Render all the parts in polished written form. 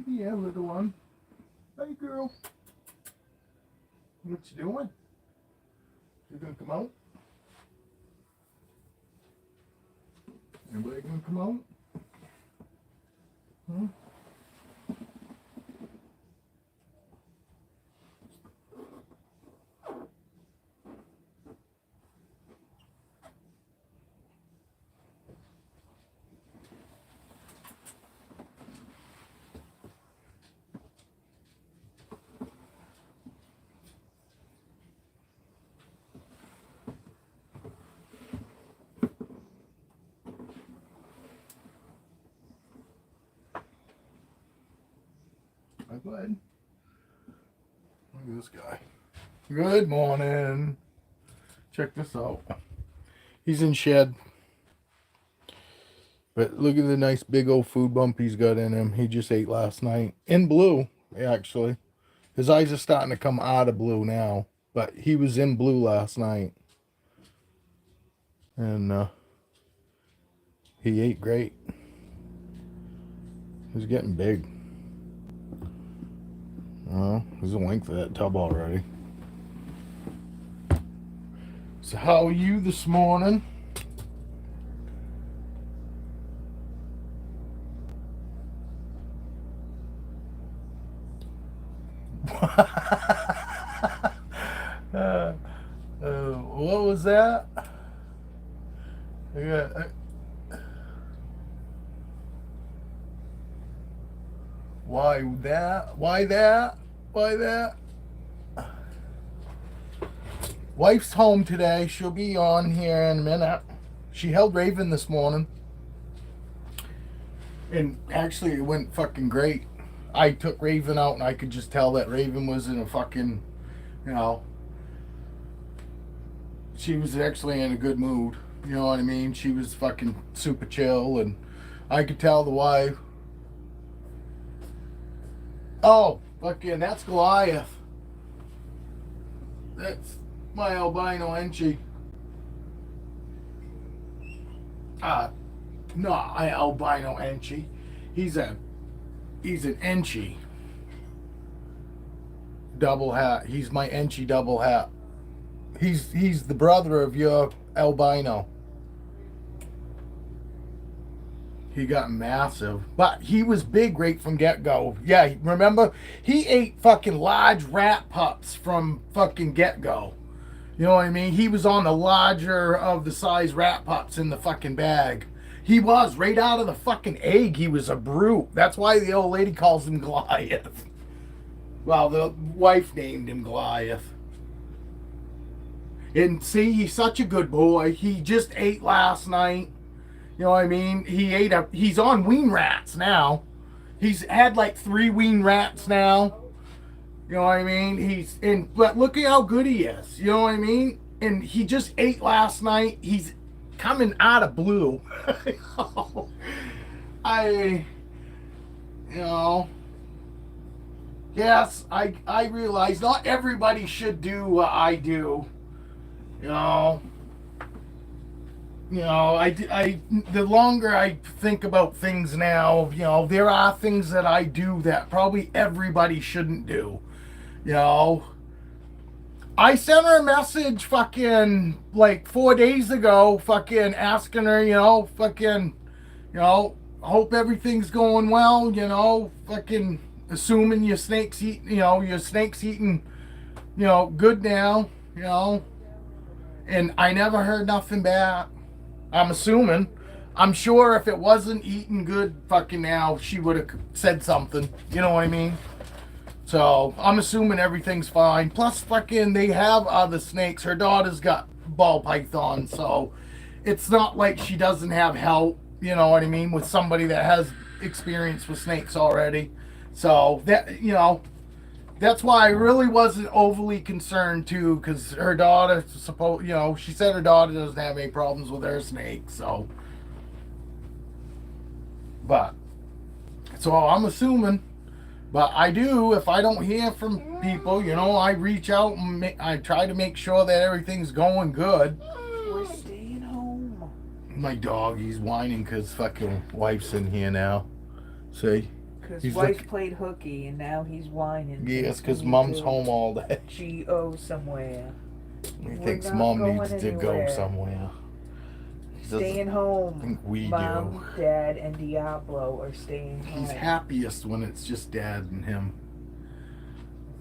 Yeah, little one. Hey, girl. What you doing? You gonna come out? Anybody gonna come out? Huh? Go ahead. Look at this guy. Good morning. Check this out. He's in shed. But look at the nice big old food bump he's got in him. He just ate last night. In blue, actually. His eyes are starting to come out of blue now. But he was in blue last night. And he ate great. He's getting big. Oh, there's a length of that tub already. So how are you this morning? What was that? Why that? Why that? Why that? Wife's home today. She'll be on here in a minute. She held Raven this morning. And actually it went fucking great. I took Raven out and I could just tell that Raven was in a fucking, you know, she was actually in a good mood. You know what I mean? She was fucking super chill and I could tell the wife. Oh, fucking, that's Goliath. That's my albino Enchi. No, I albino Enchi. He's an Enchi. Double hat. He's my Enchi double hat. He's the brother of your albino. He got massive, but he was big right from get-go. Yeah, remember? He ate fucking large rat pups from fucking get-go. You know what I mean? He was on the larger of the size rat pups in the fucking bag. He was, right out of the fucking egg, he was a brute. That's why the old lady calls him Goliath. Well, the wife named him Goliath. And see, he's such a good boy. He just ate last night. You know what I mean? He's on wean rats now. He's had like 3 wean rats now. You know what I mean? But look at how good he is. You know what I mean? And he just ate last night. He's coming out of blue. Yes, I realize not everybody should do what I do. The longer I think about things now, there are things that I do that probably everybody shouldn't do. I sent her a message fucking like 4 days ago, fucking asking her, hope everything's going well, fucking assuming your snake's eating, good now, and I never heard nothing back. I'm assuming. I'm sure if it wasn't eating good fucking now, she would have said something. You know what I mean? So, I'm assuming everything's fine. Plus, fucking, they have other snakes. Her daughter's got ball python, so it's not like she doesn't have help, you know what I mean, with somebody that has experience with snakes already. So, that's why I really wasn't overly concerned too, because her daughter, she said her daughter doesn't have any problems with her snake, so. So I'm assuming, but I do, if I don't hear from people, I reach out and I try to make sure that everything's going good. We're staying home. My dog, he's whining because fucking wife's in here now. See? Because He's wife played hooky and now he's whining. Yes, because mom's home all day. Go somewhere. He We're thinks not mom going needs to go anywhere. somewhere. Staying home. Think we Mom, do. Dad, and Diablo are staying home. He's happiest when it's just Dad and him.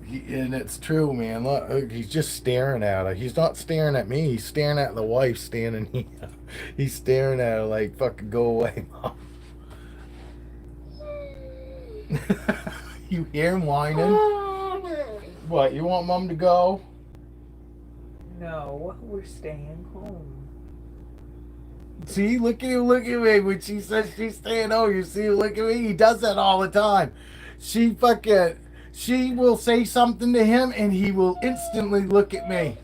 And it's true, man. Look, he's just staring at her. He's not staring at me. He's staring at the wife standing here. He's staring at her like, fucking go away, Mom. You hear him whining? What, you want Mom to go? No, we're staying home. See, look at me. When she says she's staying home, you see, look at me. He does that all the time. She will say something to him and he will instantly look at me.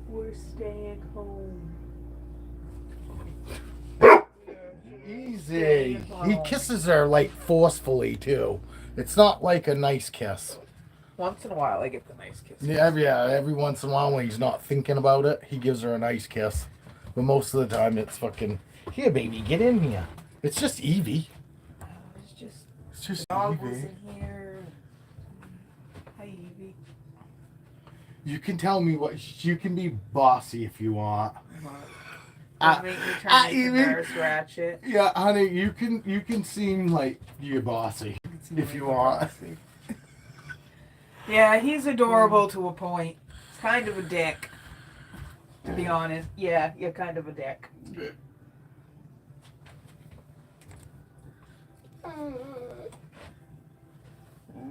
We're staying home. Easy. He kisses her like forcefully too. It's not like a nice kiss. Once in a while I get the nice kiss. Yeah, every once in a while when he's not thinking about it, he gives her a nice kiss. But most of the time it's fucking, here baby, get in here. It's just Evie. It's just dog was Evie. in here. Hi Evie. You can tell me what, you can be bossy if you want. Make me try to nurse Ratchet. Yeah, honey, you can seem like you're bossy if you want. Yeah, he's adorable to a point. He's kind of a dick. To be honest. Yeah, you're kind of a dick.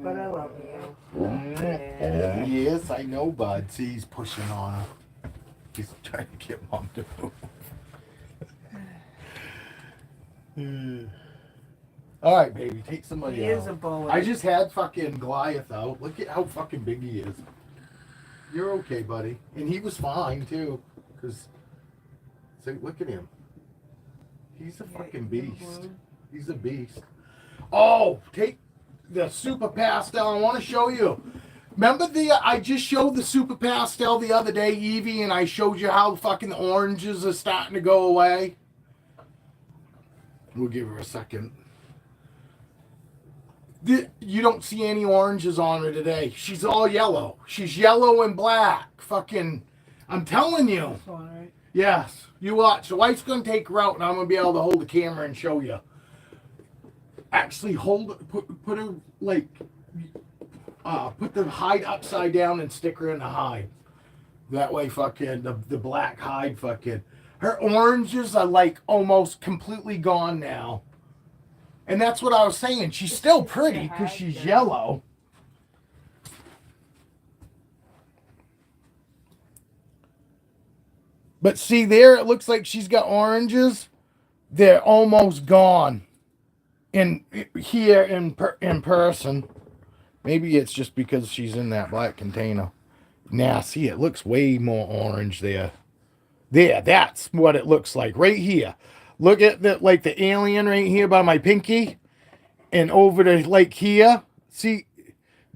But I love you. Yeah. Yes, I know, bud. See, he's pushing on her. He's trying to get Mom to move. All right, baby, take somebody He out. is a bully. I just had fucking Goliath out. Look at how fucking big he is. You're okay, buddy. And he was fine, too. Because, look at him. He's a fucking beast. He's a beast. Oh, take the Super Pastel. I want to show you. Remember I just showed the Super Pastel the other day, Evie, and I showed you how fucking the oranges are starting to go away? We'll give her a second. You don't see any oranges on her today. She's all yellow. She's yellow and black. Fucking, I'm telling you. This one, right? Yes. You watch. The wife's going to take her out, and I'm going to be able to hold the camera and show you. Actually, put her, like, put the hide upside down and stick her in the hide. That way, fucking, the black hide, fucking. Her oranges are, like, almost completely gone now. And that's what I was saying. She's still pretty because she's yellow. But see there, it looks like she's got oranges. They're almost gone. Here in person. Maybe it's just because she's in that black container. Now, see, it looks way more orange there. There, that's what it looks like right here. Look at the alien right here by my pinky, and over to like here. See,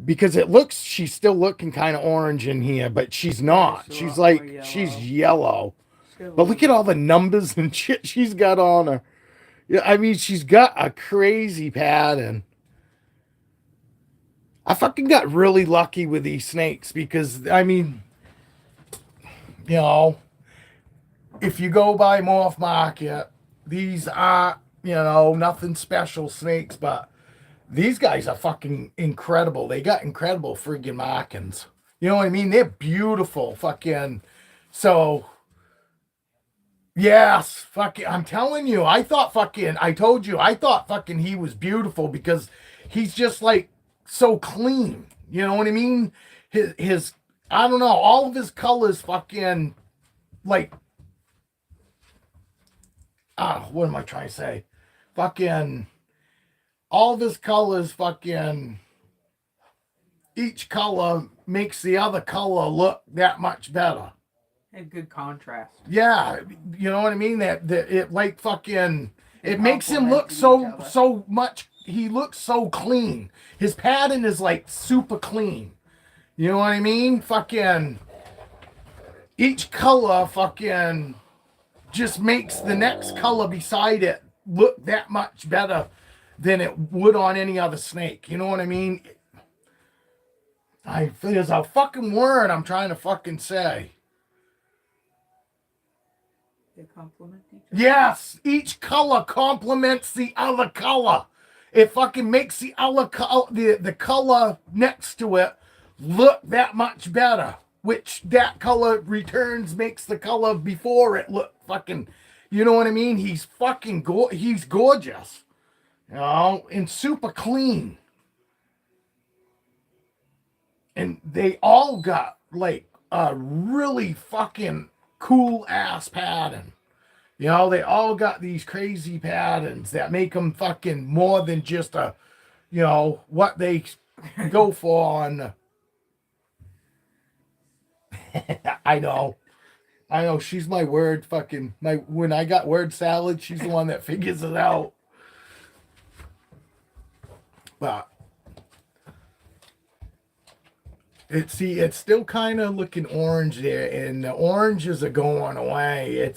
because she's still looking kind of orange in here, but she's not. She's like, she's yellow. But look at all the numbers and shit she's got on her. Yeah, I mean, she's got a crazy pattern. I fucking got really lucky with these snakes because, I mean, you know, if you go by Morph Market, these are, nothing special snakes, but these guys are fucking incredible. They got incredible friggin' markings. You know what I mean? They're beautiful. Fucking, so, yes, fucking, I'm telling you, I thought fucking he was beautiful because he's just like so clean. You know what I mean? His I don't know, all of his colors fucking, like, what am I trying to say? Fucking, all of his colors fucking, each color makes the other color look that much better. A good contrast. Yeah, you know what I mean? That it like fucking, it makes him look so much, he looks so clean. His pattern is like super clean. You know what I mean? Fucking, each color fucking just makes the next color beside it look that much better. than it would on any other snake. You know what I mean? There's a fucking word I'm trying to fucking say. They complement each other. Yes, each color complements the other color. It fucking makes the other the color next to it look that much better. Which that color returns makes the color before it look fucking, you know what I mean? He's fucking he's gorgeous. You know, and super clean. And they all got like a really fucking cool ass pattern. You know, they all got these crazy patterns that make them fucking more than just a, you know, what they go for on. I know. She's my word fucking, when I got word salad, she's the one that figures it out. But it's still kind of looking orange there, and the oranges are going away.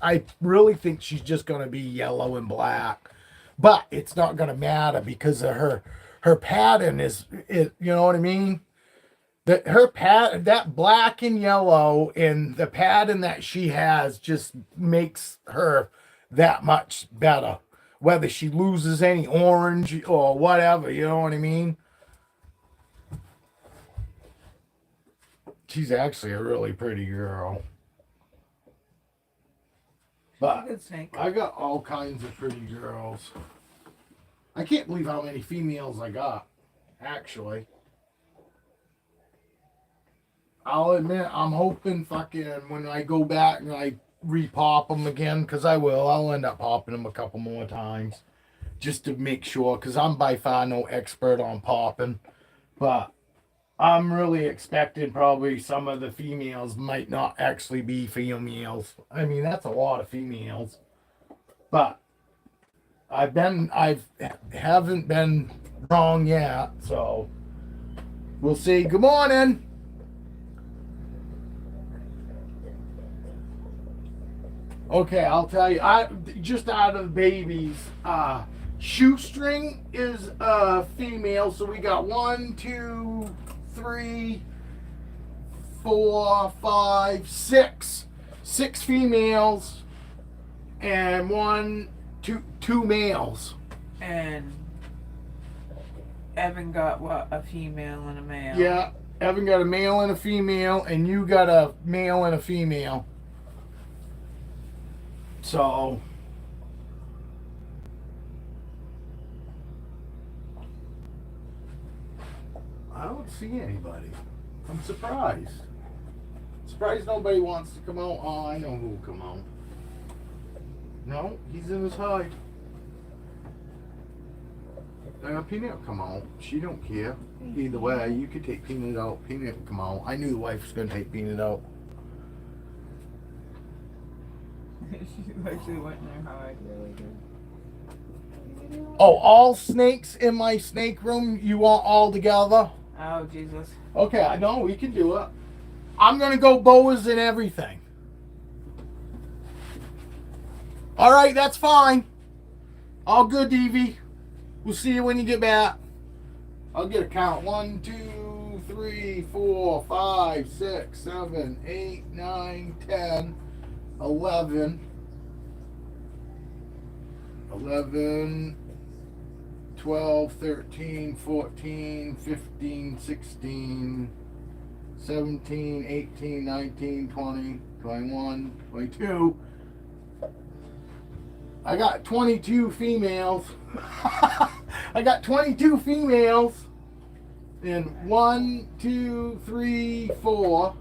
I really think she's just going to be yellow and black, but it's not going to matter because of her pattern you know what I mean? That black and yellow and the pattern that she has just makes her that much better. Whether she loses any orange or whatever, you know what I mean? She's actually a really pretty girl. But Good snake. I got all kinds of pretty girls. I can't believe how many females I got, actually. I'll admit, I'm hoping fucking when I go back and I repop them again, because I will, I'll end up popping them a couple more times. Just to make sure, because I'm by far no expert on popping. But I'm really expecting probably some of the females might not actually be females. I mean, that's a lot of females. But I haven't been wrong yet, so we'll see. Good morning. Okay, I'll tell you. Just out of the babies, shoestring is a female, so we got 1, 2, 3, 4, 5, 6. 6 females and two males. And Evan got what? A female and a male. Yeah, Evan got a male and a female, and you got a male and a female. So I don't see anybody. I'm surprised. Surprised nobody wants to come out. Oh, I know who will come out. No, he's in his hide. Peanut will come out. She don't care. Either way, you could take Peanut out. Peanut will come out. I knew the wife was going to take Peanut out. She actually went in there hard. Really good. Oh, all snakes in my snake room? You want all together? Oh, Jesus. Okay, I know, we can do it. I'm going to go Boas and everything. All right, that's fine. All good, Evie. We'll see you when you get back. I'll get a count. 1, 2, 3, 4, 5, 6, 7, 8, 9, 10, 11. 11, 12, 13, 14, 15, 16, 17, 18, 19, 20, 21, 22. I got 22 females. I got 22 females. And 1, 2, 3, 4,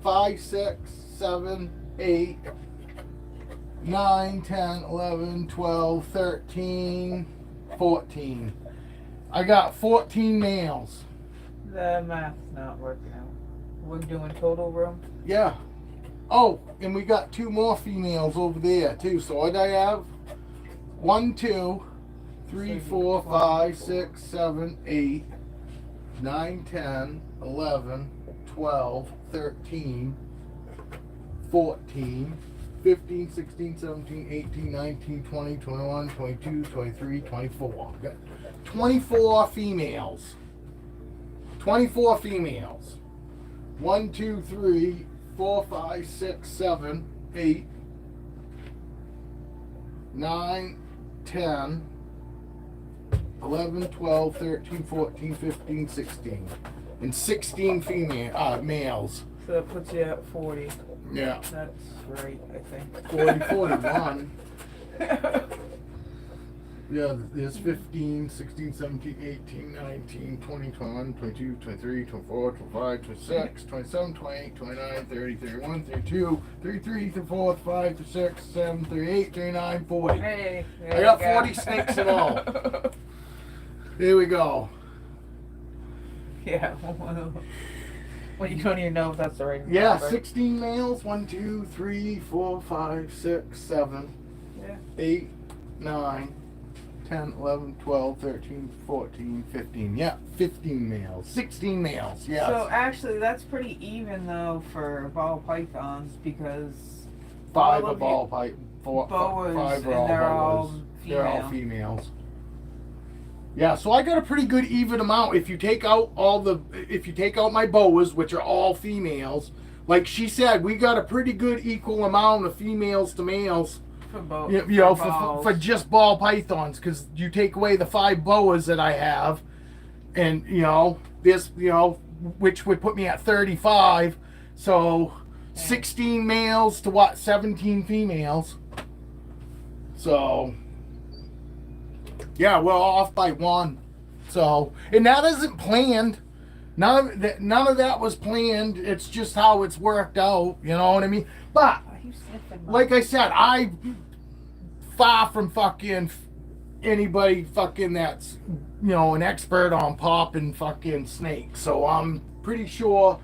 5, 6, 7, 8, 9, 10, 11, 12, 13, 14. I got 14 males. The math's not working out. We're doing total room? Yeah. Oh, and we got 2 more females over there too. So what do I have? 1, 2, 3, 4, 5, 6, 7, 8, 9, 10, 11, 12, 13, 14, 15, 16, 17, 18, 19, 20, 21, 22, 23, 24. Got 24 females. 24 females. 1, 2, 3, 4, 5, 6, 7, 8, 9, 10, 11, 12, 13, 14, 15, 16. And 16 males. So that puts you at 40. Yeah. That's right, I think. 40, 41. Yeah, there's 15, 16, 17, 18, 19, 20, 21, 22, 23, 24, 25, 26, 27, 28, 29, 30, 31, 32, 33, 34, 35, 36, 37, 38, 39, 40. Hey, I got 40 snakes in all. Here we go. Yeah. Well, you don't even know if that's the right number. Yeah, 16 males. 1, 2, 3, 4, 5, 6, 7, Yeah. 8, 9, 10, 11, 12, 13, 14, 15. Yeah, 15 males. 16 males, yes. So actually, that's pretty even though for ball pythons because 5 all are of ball you- pipe. 4, boas, 5 are and all they're all boas. They're all female. females. Yeah, so I got a pretty good even amount. If you take out my boas, which are all females, like she said, we got a pretty good equal amount of females to males. For both. You know, for just ball pythons, because you take away the 5 boas that I have, and this, which would put me at 35. So 16 males to 17 females. So yeah, we're off by 1. So, and that isn't planned. None of that was planned. It's just how it's worked out. You know what I mean? But Are you sniffing? like I said, I far from fucking anybody fucking that's an expert on popping fucking snakes. So I'm pretty sure,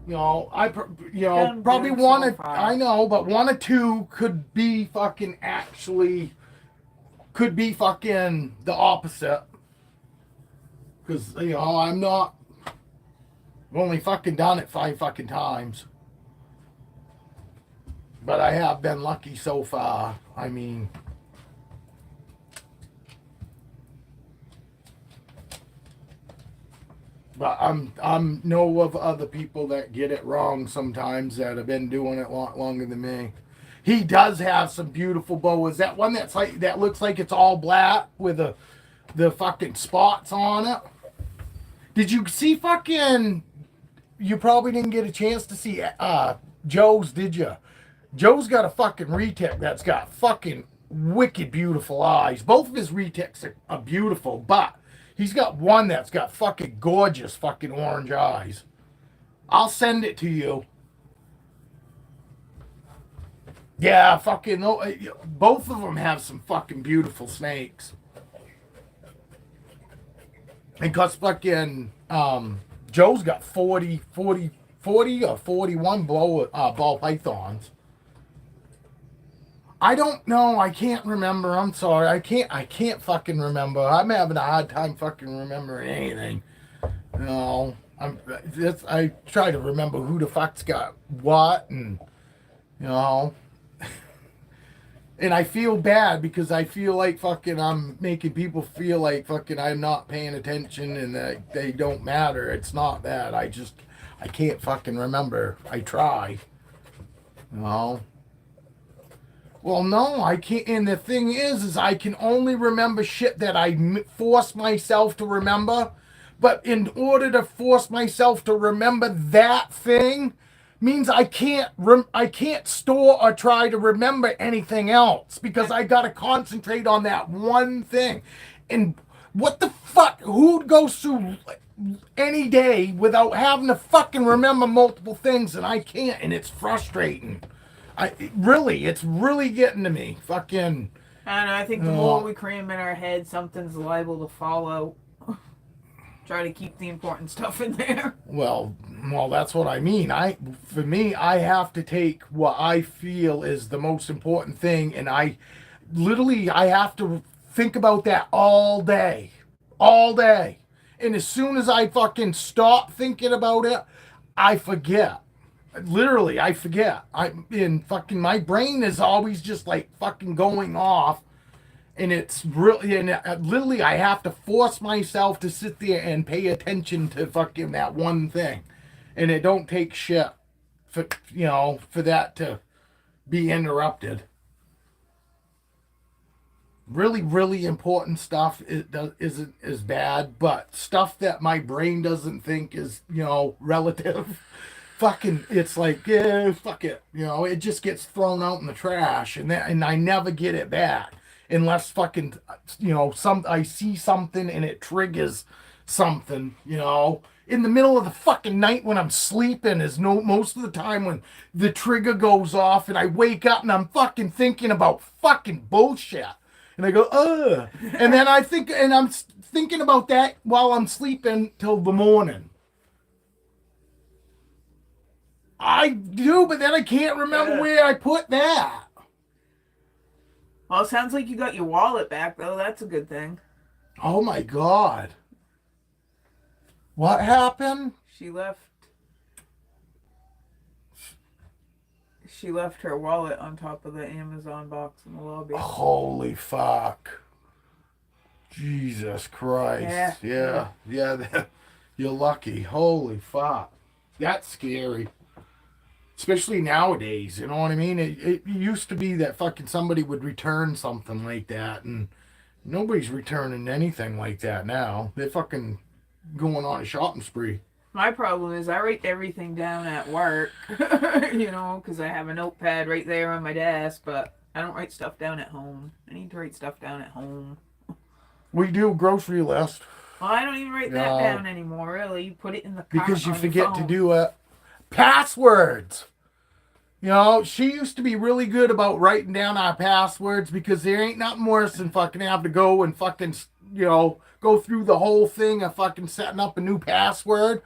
Done probably good one. so far. I know, but 1 or 2 could be fucking the opposite. Because I've only fucking done it 5 fucking times. But I have been lucky so far. I mean, but I'm know of other people that get it wrong sometimes that have been doing it a lot longer than me. He does have some beautiful boas. That one that looks like it's all black with the fucking spots on it. Did you see fucking? You probably didn't get a chance to see Joe's, did you? Joe's got a fucking retic that's got fucking wicked beautiful eyes. Both of his retics are beautiful, but he's got one that's got fucking gorgeous fucking orange eyes. I'll send it to you. Yeah, fucking both of them have some fucking beautiful snakes. And cause fucking Joe's got 40 or 41 ball pythons. I don't know. I can't remember. I'm sorry. I can't fucking remember. I'm having a hard time fucking remembering anything. I try to remember who the fuck's got what, and and I feel bad because I feel like fucking I'm making people feel like fucking I'm not paying attention and that they don't matter. It's not that. I can't fucking remember. I try. Well, no, I can't. And the thing is I can only remember shit that I force myself to remember. But in order to force myself to remember that thing means I can't store or try to remember anything else because I gotta concentrate on that one thing. And what the fuck? Who goes through any day without having to fucking remember multiple things? And I can't, and it's frustrating. It's really getting to me. Fucking. I don't know. I think the more we cram in our head, something's liable to fall out. Try to keep the important stuff in there. Well, that's what I mean. For me, I have to take what I feel is the most important thing, and I have to think about that all day. And as soon as I fucking stop thinking about it, I forget. Literally, I forget. My brain is always just like fucking going off, and it's really, and literally, I have to force myself to sit there and pay attention to fucking that one thing, and it don't take shit for for that to be interrupted. Really, really important stuff isn't as bad, but stuff that my brain doesn't think is relative. Fucking, it's like, yeah, fuck it. It just gets thrown out in the trash, and I never get it back unless fucking, I see something and it triggers something. In the middle of the fucking night when I'm sleeping is most of the time when the trigger goes off and I wake up and I'm fucking thinking about fucking bullshit. And I go, ugh. And then I'm thinking about that while I'm sleeping till the morning. I do, but then I can't remember where I put that. Well, it sounds like you got your wallet back, though. That's a good thing. Oh, my God. What happened? She left her wallet on top of the Amazon box in the lobby. Holy fuck. Jesus Christ. Yeah. You're lucky. Holy fuck. That's scary. Especially nowadays, you know what I mean? It used to be that fucking somebody would return something like that, and nobody's returning anything like that now. They're fucking going on a shopping spree. My problem is I write everything down at work, because I have a notepad right there on my desk, but I don't write stuff down at home. I need to write stuff down at home. We do a grocery list. Well, I don't even write that down anymore, really. You put it in the cart because you on forget your phone. to do it. Passwords. She used to be really good about writing down our passwords because there ain't nothing worse than fucking have to go and fucking, go through the whole thing of fucking setting up a new password.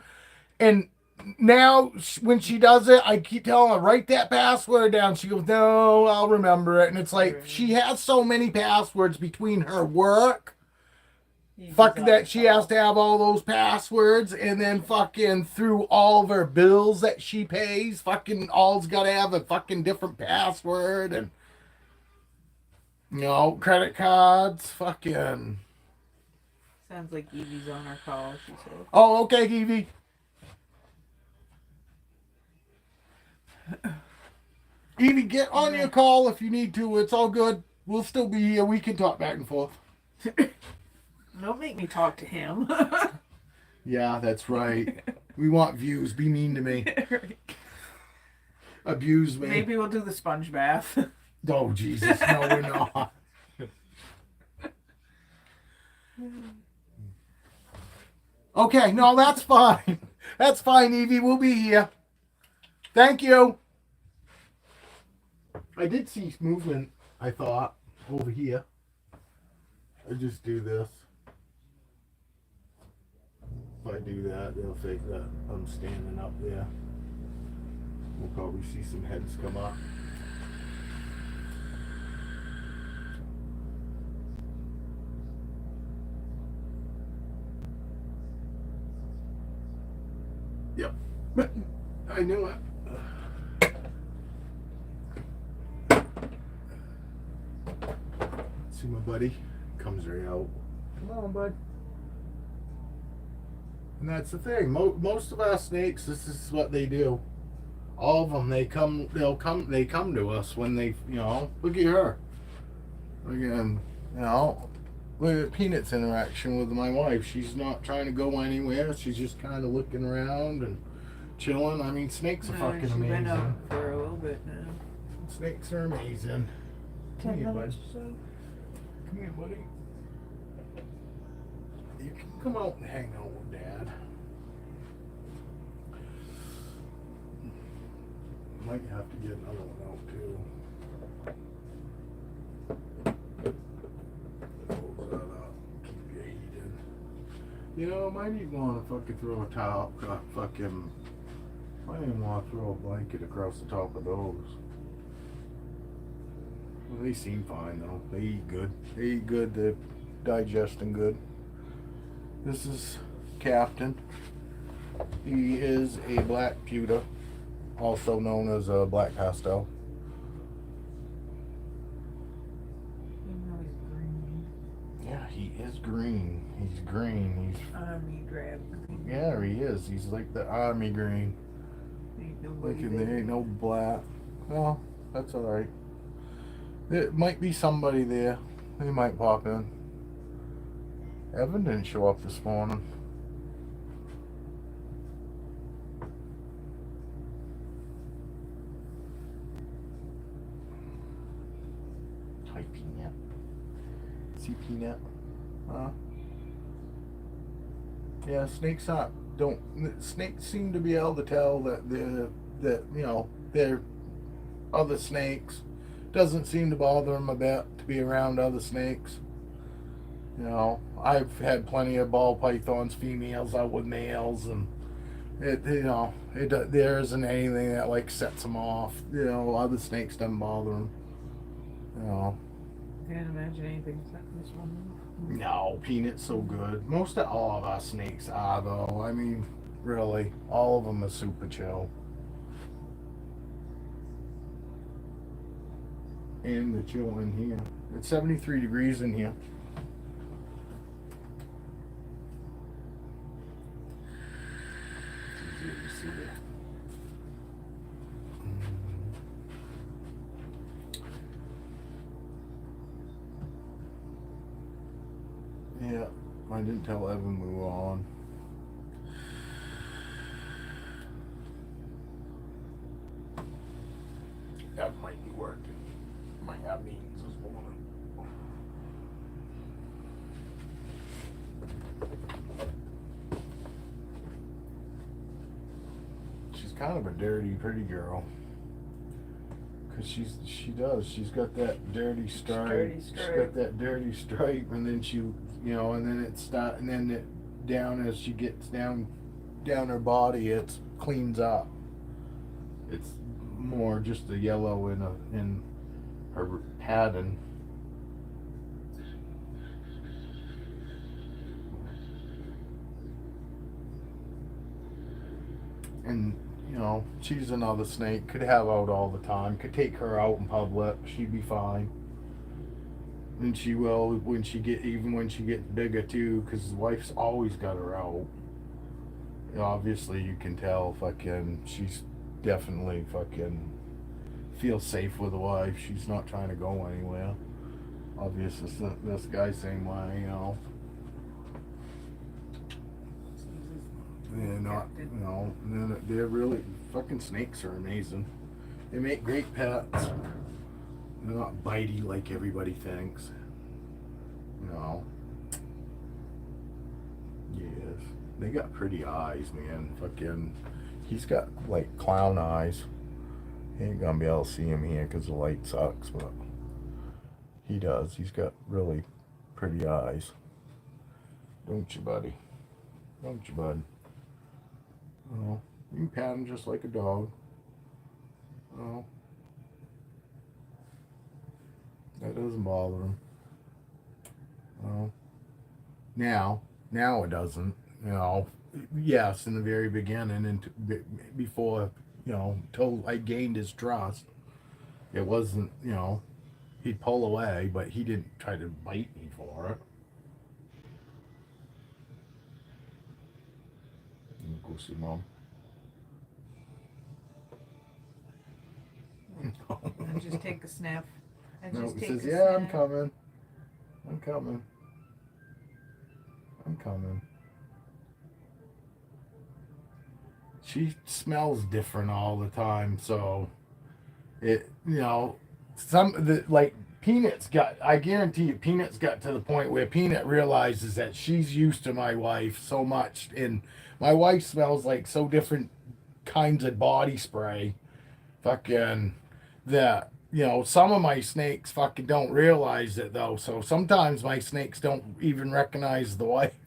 And now when she does it, I keep telling her, write that password down. She goes, no, I'll remember it. And it's like, she has so many passwords between her work. Fuck that she has to have all those passwords, and then fucking through all of her bills that she pays, fucking all's got to have a fucking different password, and credit cards, fucking. Sounds like Evie's on her call, she said. Oh, okay, Evie. Evie, get on your call if you need to. It's all good. We'll still be here. We can talk back and forth. Don't make me talk to him. Yeah, that's right. We want views. Be mean to me. Abuse me. Maybe we'll do the sponge bath. Oh, Jesus. No, we're not. Okay, no, that's fine. That's fine, Evie. We'll be here. Thank you. I did see movement, I thought, over here. I just do this. If I do that, they'll think that I'm standing up there. We'll probably see some heads come up. Yep. I knew it. See my buddy? Comes right out. Come on, bud. And that's the thing. Most of our snakes, this is what they do. All of them, they come to us when they, look at her. Again, look at Peanut's interaction with my wife. She's not trying to go anywhere. She's just kind of looking around and chilling. I mean, snakes are fucking amazing. Been up for a little bit now. Snakes are amazing. Come here, bud. Come here, buddy. You can come out and hang out with Dad. Might have to get another one out too. Close that up. Keep your heat in. Might even want to fucking throw a towel. Might even want to throw a blanket across the top of those. Well, they seem fine though. They eat good. They're digesting good. This is Captain. He is a black pewter. also known as a black pastel. Even though he's green. Yeah, he is green. He's green. He's Army drab green. yeah, he is. He's like the army green. Ain't Like nobody there ain't there. no black. Well, that's all right. There might be somebody there. They might pop in. Evan didn't show up this morning. Hi, Peanut. See Peanut? Huh? Yeah, snakes aren't. Don't snakes seem to be able to tell that they're other snakes. Doesn't seem to bother them a bit to be around other snakes. I've had plenty of ball pythons, females out with males, and there isn't anything that like sets them off. Other snakes doesn't bother them. You know, Can't imagine anything except this one. no, Peanut's so good. Most of all of our snakes are though. I mean, really, all of them are super chill. And the chill in here. It's 73 degrees in here. It's easier to see it. Yeah, I didn't tell Evan we were on. That might be working. Might have meetings this morning. She's kind of a dirty, pretty girl. Cause she's got that dirty stripe. She's got that dirty stripe, and then and then and then down as she gets down her body, it cleans up. It's more just the yellow in her pattern. And she's another snake. Could have out all the time. Could take her out in public. She'd be fine. And she will when she gets bigger too, because his wife's always got her out. Obviously, you can tell. She's definitely feels safe with the wife. She's not trying to go anywhere. Obviously, this guy same way. They're not, they're really snakes are amazing. They make great pets. They're not bitey like everybody thinks. Yes, they got pretty eyes, man. He's got like clown eyes. You ain't gonna be able to see him here because the light sucks, but he does. He's got really pretty eyes. Don't you, buddy? Don't you, bud? You can pat him just like a dog. That doesn't bother him. Now it doesn't. Yes, in the very beginning and before, till I gained his trust, it wasn't. He'd pull away, but he didn't try to bite me for it. Go see mom. I just take a snap. No, he says, "Yeah, I'm coming. I'm coming. I'm coming." She smells different all the time, so Peanut's got. I guarantee you, Peanut's got to the point where Peanut realizes that she's used to my wife so much, and my wife smells like so different kinds of body spray. Fucking that. Some of my snakes don't realize it though. So sometimes my snakes don't even recognize the wife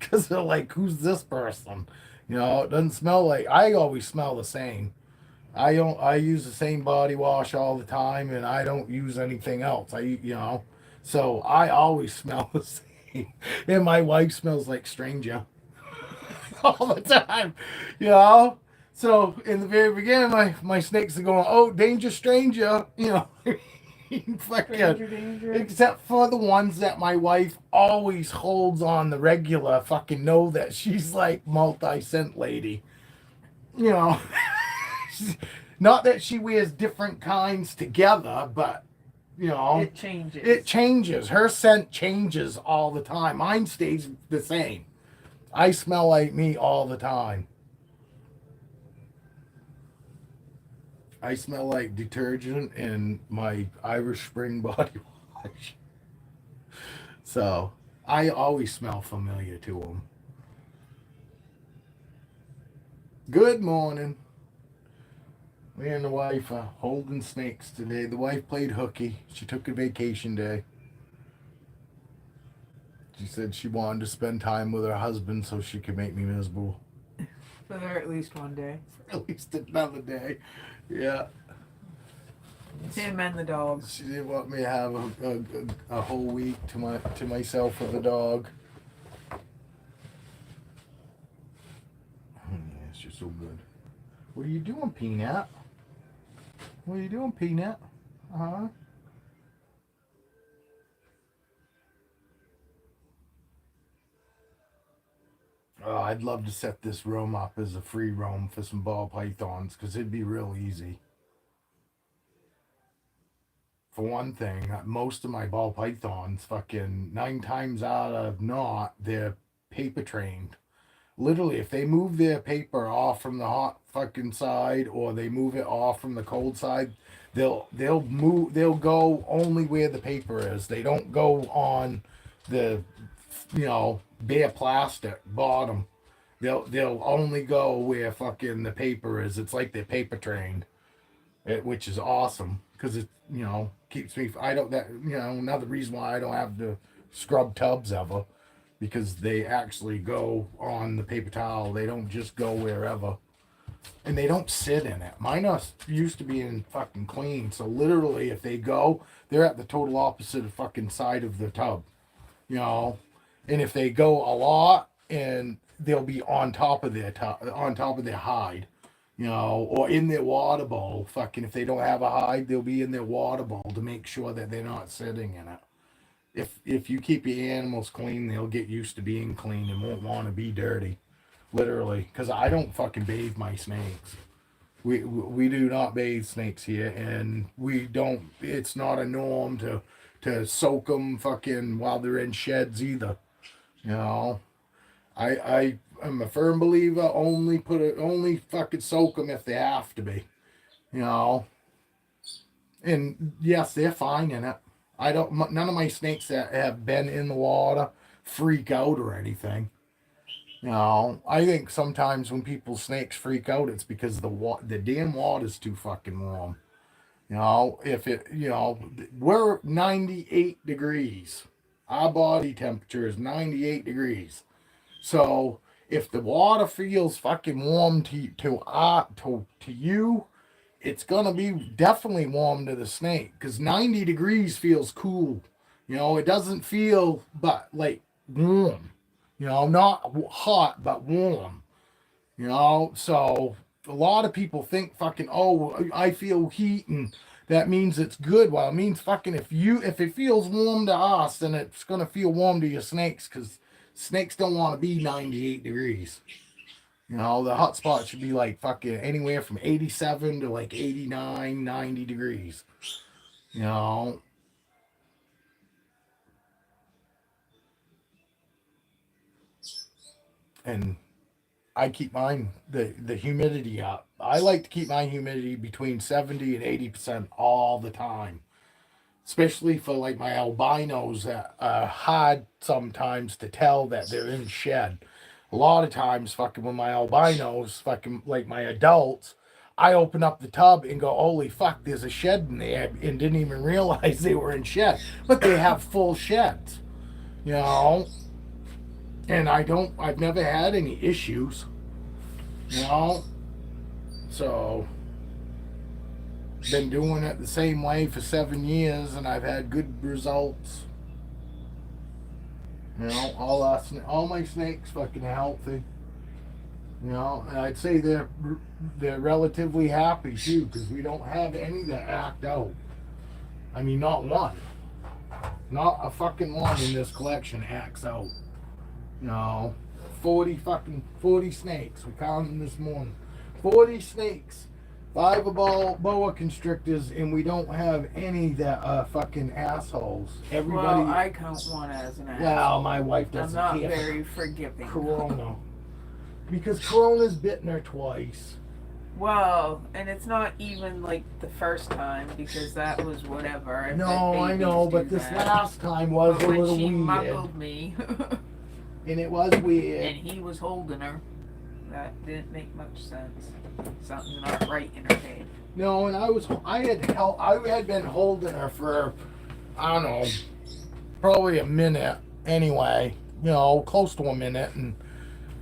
because they're like, "Who's this person?" It doesn't smell like. I always smell the same. I don't. I use the same body wash all the time, and I don't use anything else. So I always smell the same. And my wife smells like stranger all the time. You know. So in the very beginning, my snakes are going, oh, danger, stranger, you know. Stranger Fucking, danger. except for the ones that my wife always holds on the regular, fucking know that she's like multi-scent lady, you know. Not that she wears different kinds together, but you know, It changes. it changes. Her scent changes all the time. Mine stays the same. I smell like me all the time. I smell like detergent and my Irish Spring body wash. So I always smell familiar to them. Good morning. Me and the wife are holding snakes today. The wife played hooky. She took a vacation day. She said she wanted to spend time with her husband so she could make me miserable. For at least one day. For at least another day. Yeah. Him and the dog. She didn't want me to have a whole week to myself with the dog. Yeah, it's just so good. What are you doing, Peanut? What are you doing, Peanut? Uh-huh. Oh, I'd love to set this room up as a free roam for some ball pythons because it'd be real easy. For one thing, most of my ball pythons, fucking 9 times out of not, they're paper trained. Literally, if they move their paper off from the hot fucking side or they move it off from the cold side, they'll go only where the paper is. They don't go on the bare plastic bottom. They'll only go where fucking the paper is. It's like they're paper trained, which is awesome because it keeps me. I don't that another reason why I don't have to scrub tubs ever, because they actually go on the paper towel. They don't just go wherever, and they don't sit in it. Mine are used to being fucking clean, so literally if they go, they're at the total opposite of fucking side of the tub, and if they go a lot, and they'll be on top of their hide, or in their water bowl. Fucking, if they don't have a hide, they'll be in their water bowl to make sure that they're not sitting in it. If you keep your animals clean, they'll get used to being clean and won't want to be dirty. Literally, because I don't fucking bathe my snakes. We do not bathe snakes here, and we don't. It's not a norm to soak them fucking while they're in sheds either. I am a firm believer. Only fucking soak them if they have to be. And yes, they're fine in it. None of my snakes that have been in the water freak out or anything. I think sometimes when people's snakes freak out, it's because the damn water's too fucking warm. We're 98 degrees. Our body temperature is 98 degrees. So if the water feels fucking warm to you, it's gonna be definitely warm to the snake, because 90 degrees feels cool. It doesn't feel but like warm. Not hot but warm. So a lot of people think fucking, oh, I feel heat and that means it's good. Well, it means fucking if it feels warm to us, then it's gonna feel warm to your snakes, because snakes don't want to be 98 degrees. The hot spot should be like fucking anywhere from 87 to like 89, 90 degrees. And I keep the humidity up. I like to keep my humidity between 70 and 80% all the time. Especially for like my albinos that are hard sometimes to tell that they're in shed. A lot of times, fucking, when my albinos, fucking, like my adults, I open up the tub and go, holy fuck, there's a shed in there, and didn't even realize they were in shed. But they have full sheds, And I've never had any issues, So, been doing it the same way for 7 years, and I've had good results. All my snakes fucking healthy. You know, and I'd say they're relatively happy too, because we don't have any that act out. I mean, not one, not a fucking one in this collection acts out. No, 40 snakes. We counted them this morning. 40 snakes. 5 boa constrictors, and we don't have any that are fucking assholes. Everybody. Well, I count one as an asshole. Well, my wife I'm doesn't not care. very forgiving. Corona. Because Corona's bitten her twice. Well, and it's not even like the first time because that was whatever. I've No, had I know, babies but do this that. last time was But a when little she weird. muggled me And it was weird. and he was holding her, that didn't make much sense. Something's not right in her head. No, and I had been holding her for, I don't know, probably a minute anyway, you know, close to a minute, and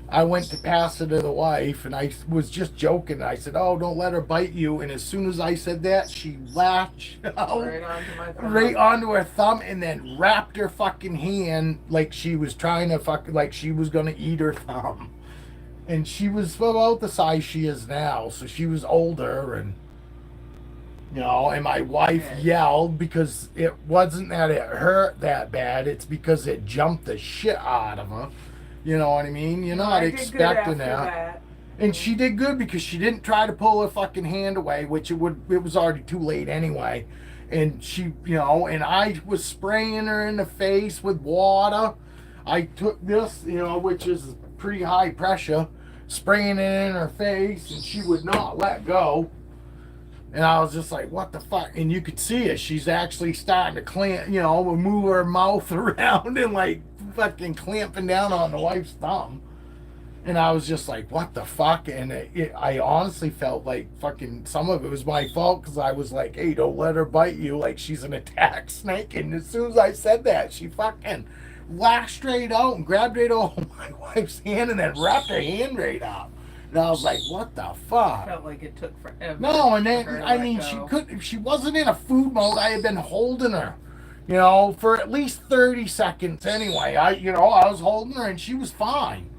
I went to pass it to the wife, and I was just joking. I said, "Oh, don't let her bite you." And as soon as I said that, she latched out Right onto my thumb. right onto her thumb, and then wrapped her fucking hand like she was trying to like she was gonna eat her thumb. And she was about the size she is now, so she was older, and you know, and my wife yelled because it wasn't that it hurt that bad, it's because it jumped the shit out of her. You know what I mean? You're not I did good expecting after that. And she did good because she didn't try to pull her fucking hand away, which it was already too late anyway. And she, you know, and I was spraying her in the face with water. I took this, you know, which is pretty high pressure, spraying it in her face, and she would not let go. And I was just like, what the fuck? And you could see it. She's actually starting to clamp, you know, move her mouth around and like fucking clamping down on the wife's thumb. And I was just like, what the fuck? And I honestly felt like fucking some of it was my fault because I was like, hey, don't let her bite you. Like she's an attack snake. And as soon as I said that, she fucking lashed straight out and grabbed right over my wife's hand and then wrapped her hand right up. And I was like, what the fuck? Felt like it took forever. No, and then, for her to I let mean, go. she wasn't in a food mode. I had been holding her, you know, for at least 30 seconds anyway. I was holding her and she was fine.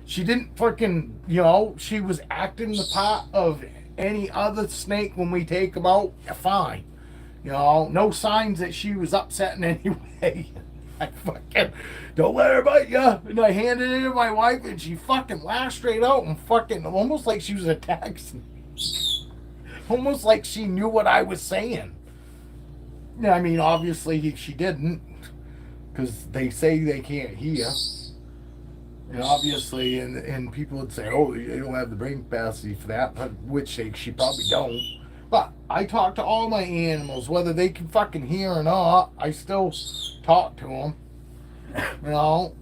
She didn't freaking, you know, she was acting the part of any other snake when we take them out, fine. You know, no signs that she was upset in any way. I fucking, don't let her bite ya. And I handed it to my wife and she fucking laughed straight out and fucking, almost like she was attacking. Almost like she knew what I was saying. Yeah, I mean, obviously she didn't, because they say they can't hear. And obviously, and people would say, oh, they don't have the brain capacity for that, but which she probably don't. But I talk to all my animals, whether they can fucking hear or not. I still talk to them. You know,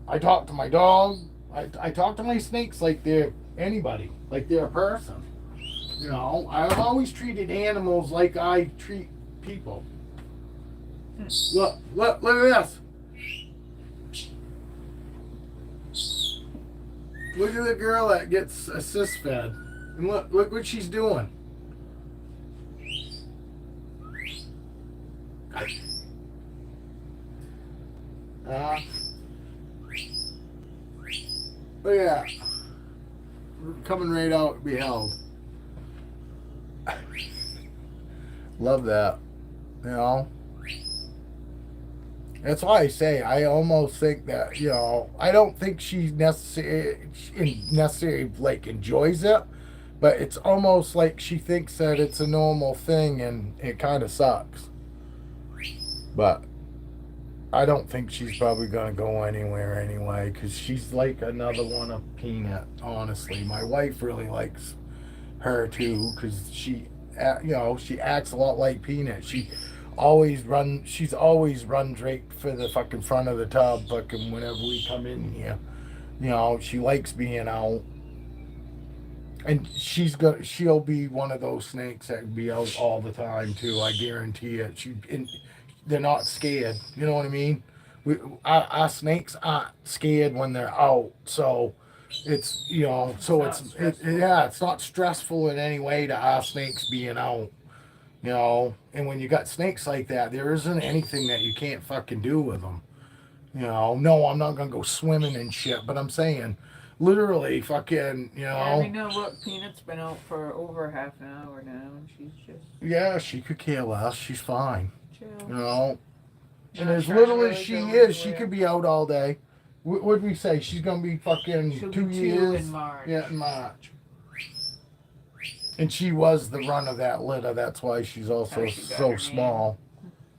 I talk to my dog. I talk to my snakes like they're anybody, like they're a person. You know, I've always treated animals like I treat people. Look at this. Look at the girl that gets assist fed. And look what she's doing. Look at that. Coming right out to be held. Love that. You know? That's why I say I almost think that, you know, I don't think she necessarily like enjoys it, but it's almost like she thinks that it's a normal thing and it kind of sucks. But I don't think she's probably going to go anywhere anyway, because she's like another one of Peanut, honestly. My wife really likes her too, because she, you know, she acts a lot like Peanut. She's always runs right for the fucking front of the tub fucking whenever we come in here. You know, she likes being out. And she'll be one of those snakes that will be out all the time too, I guarantee it. They're not scared, you know what I mean? Our snakes aren't scared when they're out, so it's, you know, so it's not stressful in any way to our snakes being out. You know, and when you got snakes like that, there isn't anything that you can't fucking do with them. You know, no, I'm not gonna go swimming and shit, but I'm saying, Literally, fucking, you Yeah, I know. mean, no, look, Peanut's been out for over half an hour now, and she's just Yeah, she could care less. She's fine. chill. You know. And Not as trying to little as really she go is, she anywhere. could be out all day. What'd we say? She's gonna be fucking She'll 2 be 2 years. in March. Yeah, in March. And she was the run of that litter. That's why she's also How she got so her small.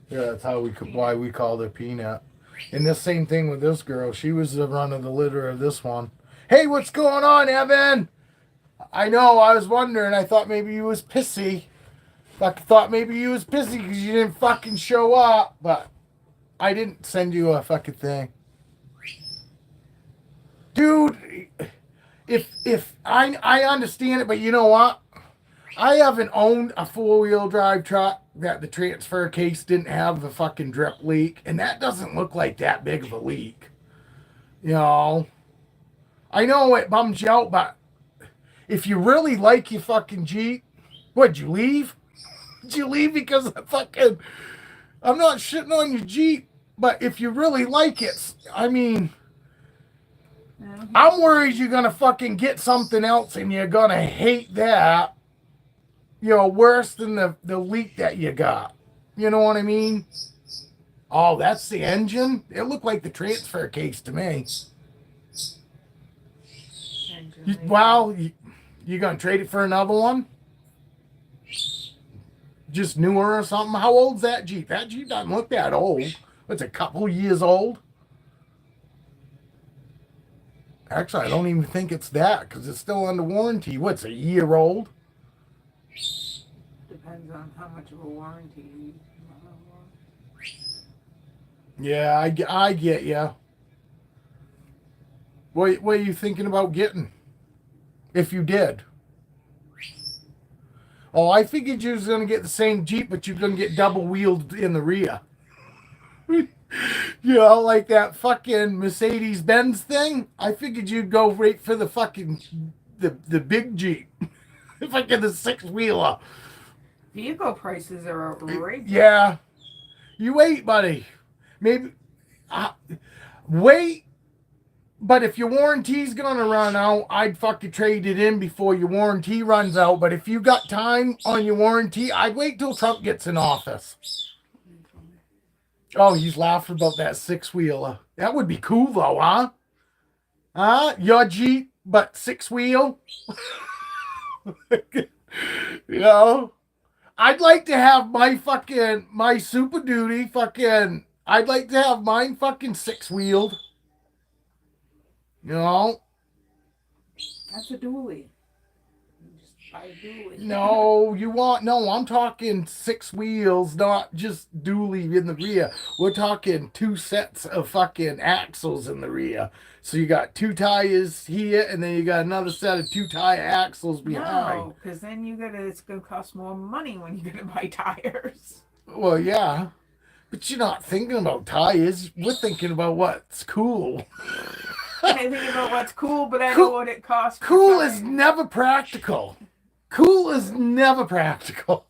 Yeah, that's how Peanut. why we called her Peanut. And the same thing with this girl. She was the run of the litter of this one. Hey, what's going on, Evan? I know. I was wondering. I thought maybe you was pissy. I thought maybe you was pissy because you didn't fucking show up. But I didn't send you a fucking thing, dude. If I understand it, but you know what? I haven't owned a 4-wheel drive truck that the transfer case didn't have the fucking drip leak, and that doesn't look like that big of a leak. You know, I know it bums you out, but if you really like your fucking Jeep, what'd you leave? Did you leave because of fucking? I'm not shitting on your Jeep, but if you really like it, I mean, I'm worried you're gonna fucking get something else and you're gonna hate that. You know, worse than the leak that you got. You know what I mean? Oh, that's the engine? It looked like the transfer case to me. You gonna trade it for another one? Just newer or something? How old's that Jeep? That Jeep doesn't look that old. It's a couple years old. Actually, I don't even think it's that because it's still under warranty. What's a year old? Depends on how much of a warranty you Yeah, I get you. What are you thinking about getting? If you did. Oh, I figured you was going to get the same Jeep, but you're going to get double wheeled in the rear. You know, like that fucking Mercedes-Benz thing. I figured you'd go right for the fucking, the big Jeep. Fucking the 6-wheeler. Vehicle prices are outrageous. Yeah. You wait, buddy. Maybe, wait. But if your warranty's gonna run out, I'd fucking trade it in before your warranty runs out. But if you got time on your warranty, I'd wait till Trump gets in office. Oh, he's laughing about that 6-wheeler. That would be cool though, huh? Huh? Your Jeep, but 6-wheel? You know? I'd like to have my Super Duty I'd like to have mine fucking 6-wheeled. You know? That's a dually. You just buy a dually. No, I'm talking 6 wheels, not just dually in the rear. We're talking 2 sets of fucking axles in the rear. So you got 2 tires here, and then you got another set of 2 tire axles behind. No, because then it's going to cost more money when you're going to buy tires. Well, yeah. But you're not thinking about tires. We're thinking about what's cool. I think about what's cool, but I know what it costs. Cool is never practical. Cool is never practical.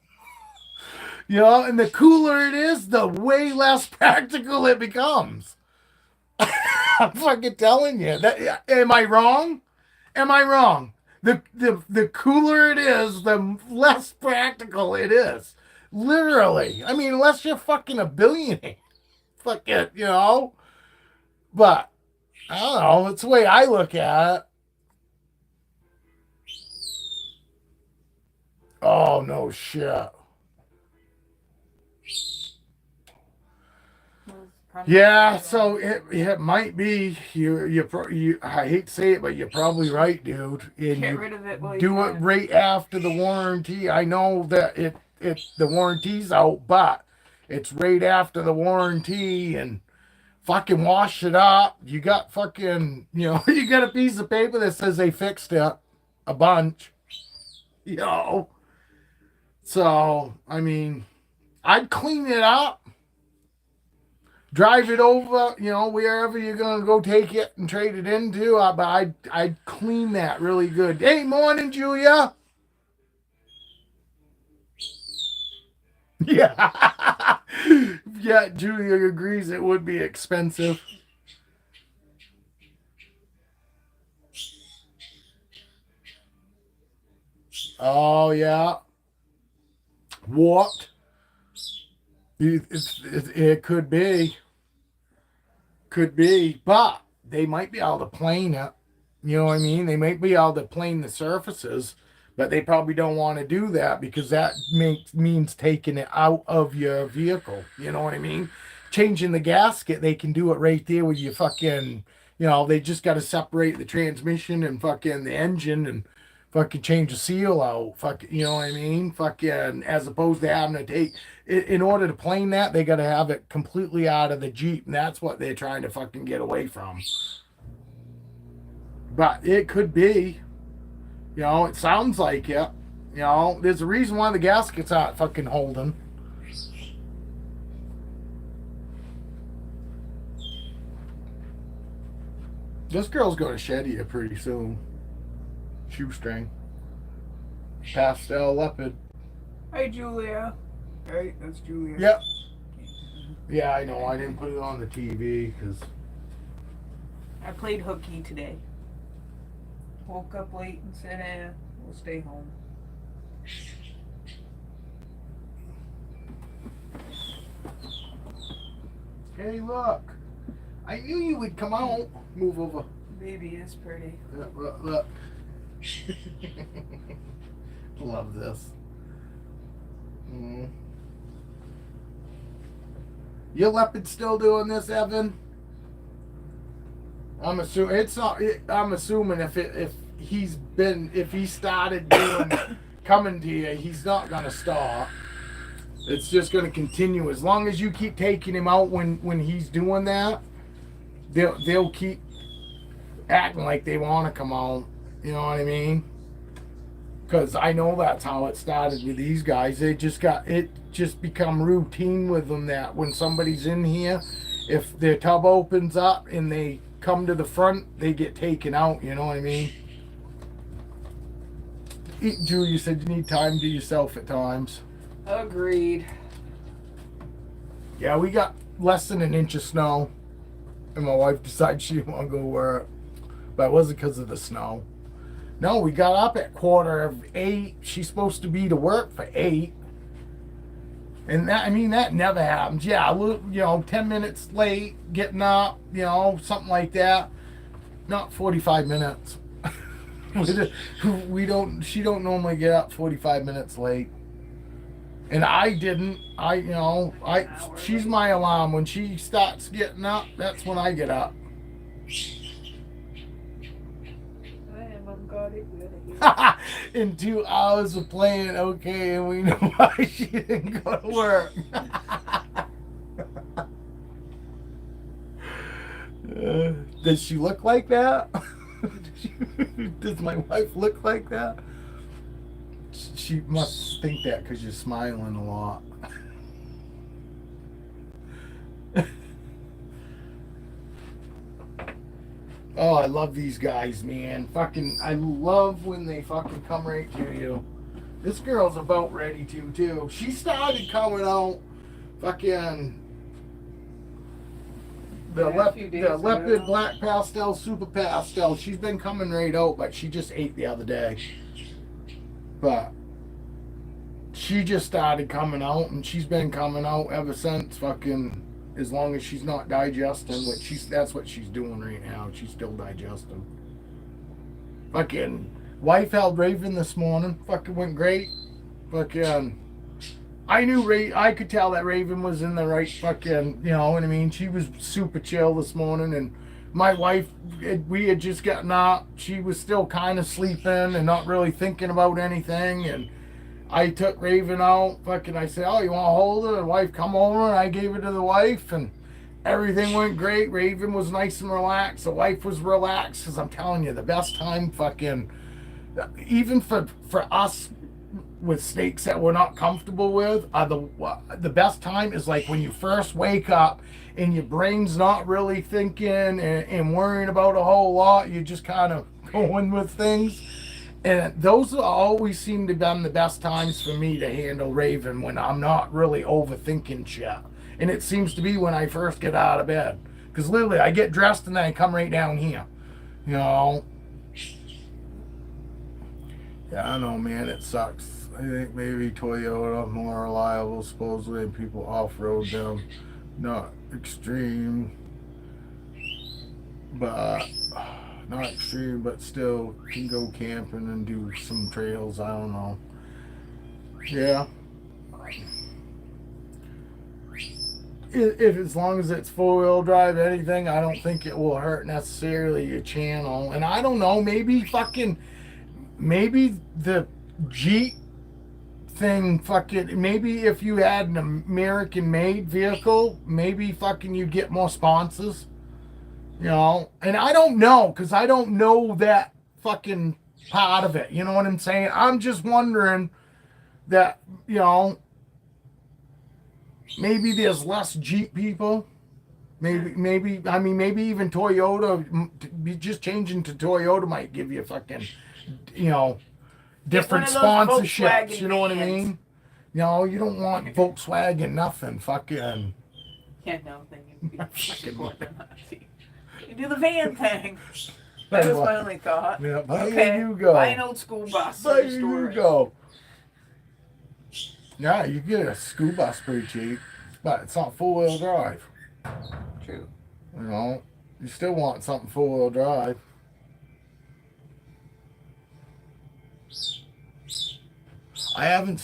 You know, and the cooler it is, the way less practical it becomes. I'm fucking telling you. Am I wrong? Am I wrong? The cooler it is, the less practical it is. Literally. I mean, unless you're fucking a billionaire. Fuck it, you know? But I don't know. It's the way I look at it. Oh, no shit. Yeah, so it might be you. I hate to say it, but you're probably right, dude. And Get rid of it while you do it can. right after the warranty. I know that the warranty's out, but it's right after the warranty and fucking wash it up. You got fucking, you got a piece of paper that says they fixed it a bunch. You know. So, I mean, I'd clean it up. Drive it over, wherever you're going to go take it and trade it into. But I'd clean that really good. Hey, morning, Julia. Yeah. Yeah, Julia agrees it would be expensive. Oh yeah, warped. It could be, but they might be able to plane it. You know what I mean? They might be able to plane the surfaces, but they probably don't want to do that because that means taking it out of your vehicle. You know what I mean? Changing the gasket, they can do it right there with your fucking, they just got to separate the transmission and fucking the engine and fucking change the seal out. Fuck, you know what I mean? Fucking, as opposed to having to take, in order to plane that, they got to have it completely out of the Jeep, and that's what they're trying to fucking get away from. But it could be, it sounds like it. There's a reason why the gaskets aren't fucking holding. This girl's going to shed you pretty soon. Shoestring. Pastel leopard. Hey, Julia. Right, that's Julia. Yep. Yeah, I know. I didn't put it on the TV because I played hooky today. Woke up late and said, we'll stay home. Hey, look. I knew you would come out. Move over. Baby is pretty. Look. Love this. Your leopard still doing this, Evan? I'm assuming it's not. I'm assuming if he started doing coming to you, he's not gonna stop. It's just gonna continue as long as you keep taking him out when he's doing that. They'll keep acting like they want to come out. You know what I mean? Because I know that's how it started with these guys. They just become routine with them that when somebody's in here, if their tub opens up and they come to the front, they get taken out. You know what I mean? Julie, you said you need time to yourself at times. Agreed. Yeah, we got less than an inch of snow, and my wife decided she didn't want to go work, but it wasn't because of the snow. No, we got up at 7:45. She's supposed to be to work for 8. And that never happens. Yeah, 10 minutes late, getting up, something like that. Not 45 minutes. She don't normally get up 45 minutes late. And I didn't. She's my alarm. When she starts getting up, that's when I get up. In 2 hours of playing, okay, and we know why she didn't go to work. Does she look like that? Does my wife look like that? She must think that because you're smiling a lot. Oh, I love these guys, man. I love when they fucking come right to you. This girl's about ready to, too. She started coming out fucking the leopard black pastel, super pastel. She's been coming right out, but she just ate the other day. But she just started coming out, and she's been coming out ever since fucking... As long as she's not digesting, that's what she's doing right now. She's still digesting. Fucking wife held Raven this morning. Fucking went great. Fucking, I could tell that Raven was in the right fucking, you know what I mean? She was super chill this morning, and my wife, we had just gotten up. She was still kind of sleeping and not really thinking about anything, and I took Raven out, I said, oh, you want to hold her? The wife come over, and I gave it to the wife, and everything went great. Raven was nice and relaxed. The wife was relaxed, because I'm telling you, the best time even for us with snakes that we're not comfortable with, the best time is like when you first wake up, and your brain's not really thinking and worrying about a whole lot. You're just kind of going with things. And those always seem to have been the best times for me to handle Raven, when I'm not really overthinking shit. And it seems to be when I first get out of bed. Because literally, I get dressed and then I come right down here. Yeah, I know, man. It sucks. I think maybe Toyota more reliable, supposedly, and people off-road them. Not extreme, but not extreme, but still can go camping and do some trails. I don't know. Yeah, if as long as it's four-wheel drive, anything, I don't think it will hurt necessarily your channel. And I don't know, maybe the Jeep thing fucking, maybe if you had an American made vehicle, maybe fucking you'd get more sponsors, you know. And I don't know, because I don't know that fucking part of it, you know what I'm saying? I'm just wondering that, you know, maybe there's less Jeep people. I mean, maybe even Toyota, just changing to Toyota might give you fucking, you know, different sponsorships. You know what I mean? You know, you don't want Volkswagen nothing. Fucking. Yeah, no, then you'd be fucking more than happy. You do the van thing. That was my only thought. Yeah, okay, you go. Buy an old school bus. There you go. Yeah, you get a school bus pretty cheap, but it's not four-wheel drive. True. You know, you still want something four-wheel drive. I haven't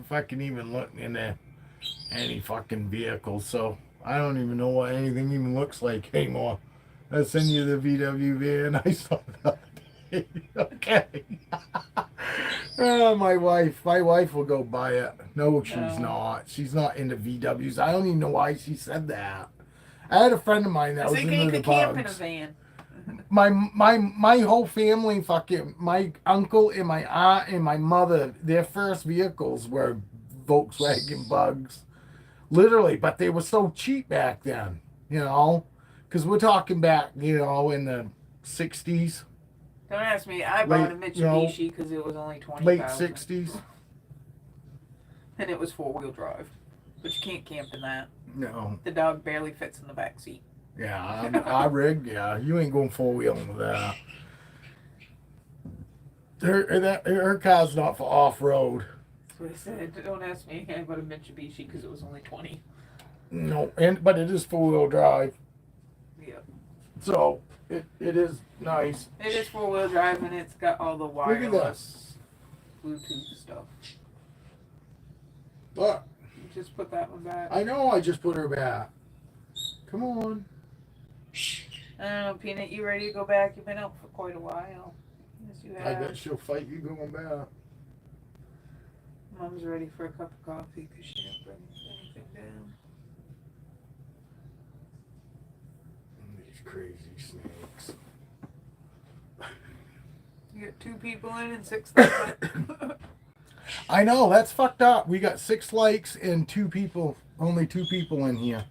fucking even looked into any fucking vehicles, so I don't even know what anything even looks like anymore. I'll send you the VW van I saw that day. Okay. Oh, my wife will go buy it. No, she's not. She's not into VWs. I don't even know why she said that. I had a friend of mine that was into the camp in a bugs. van. My whole family, fucking my uncle and my aunt and my mother, their first vehicles were Volkswagen Bugs, literally. But they were so cheap back then, you know, because we're talking back, you know, in the '60s. Don't ask me. I bought a Mitsubishi because it was only $20,000. Late '60s. And it was four-wheel drive, but you can't camp in that. No. The dog barely fits in the back seat. Yeah, I rigged. Yeah, you ain't going four-wheeling with that. Her car's not for off-road. That's what I said. Don't ask me. I bought a Mitsubishi because it was only $20,000. No, but it is four-wheel drive. Yeah. So it is nice. It is four-wheel drive, and it's got all the wireless Bluetooth stuff. Look. You just put that one back. I know. I just put her back. Come on. I don't know, Peanut. You ready to go back? You've been out for quite a while. Yes, you have. I bet she'll fight you going back. Mom's ready for a cup of coffee because she didn't bring anything down. These crazy snakes. You got 2 people in and 6 left. I know, that's fucked up. We got 6 likes and 2 people, only 2 people in here.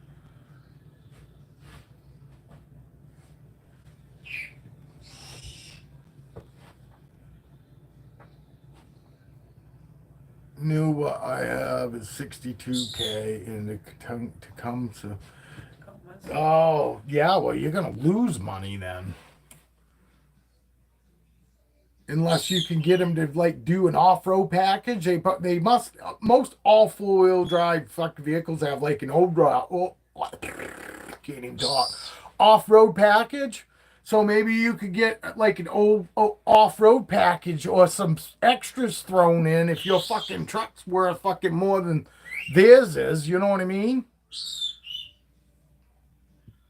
New what I have is 62K and to come to. Oh, yeah, well, you're going to lose money then. Unless you can get them to like do an off-road package, they must. Most all four-wheel drive fucking vehicles have like an can't even talk, off-road package. So maybe you could get like an old off-road package or some extras thrown in if your fucking truck's worth fucking more than theirs is. You know what I mean?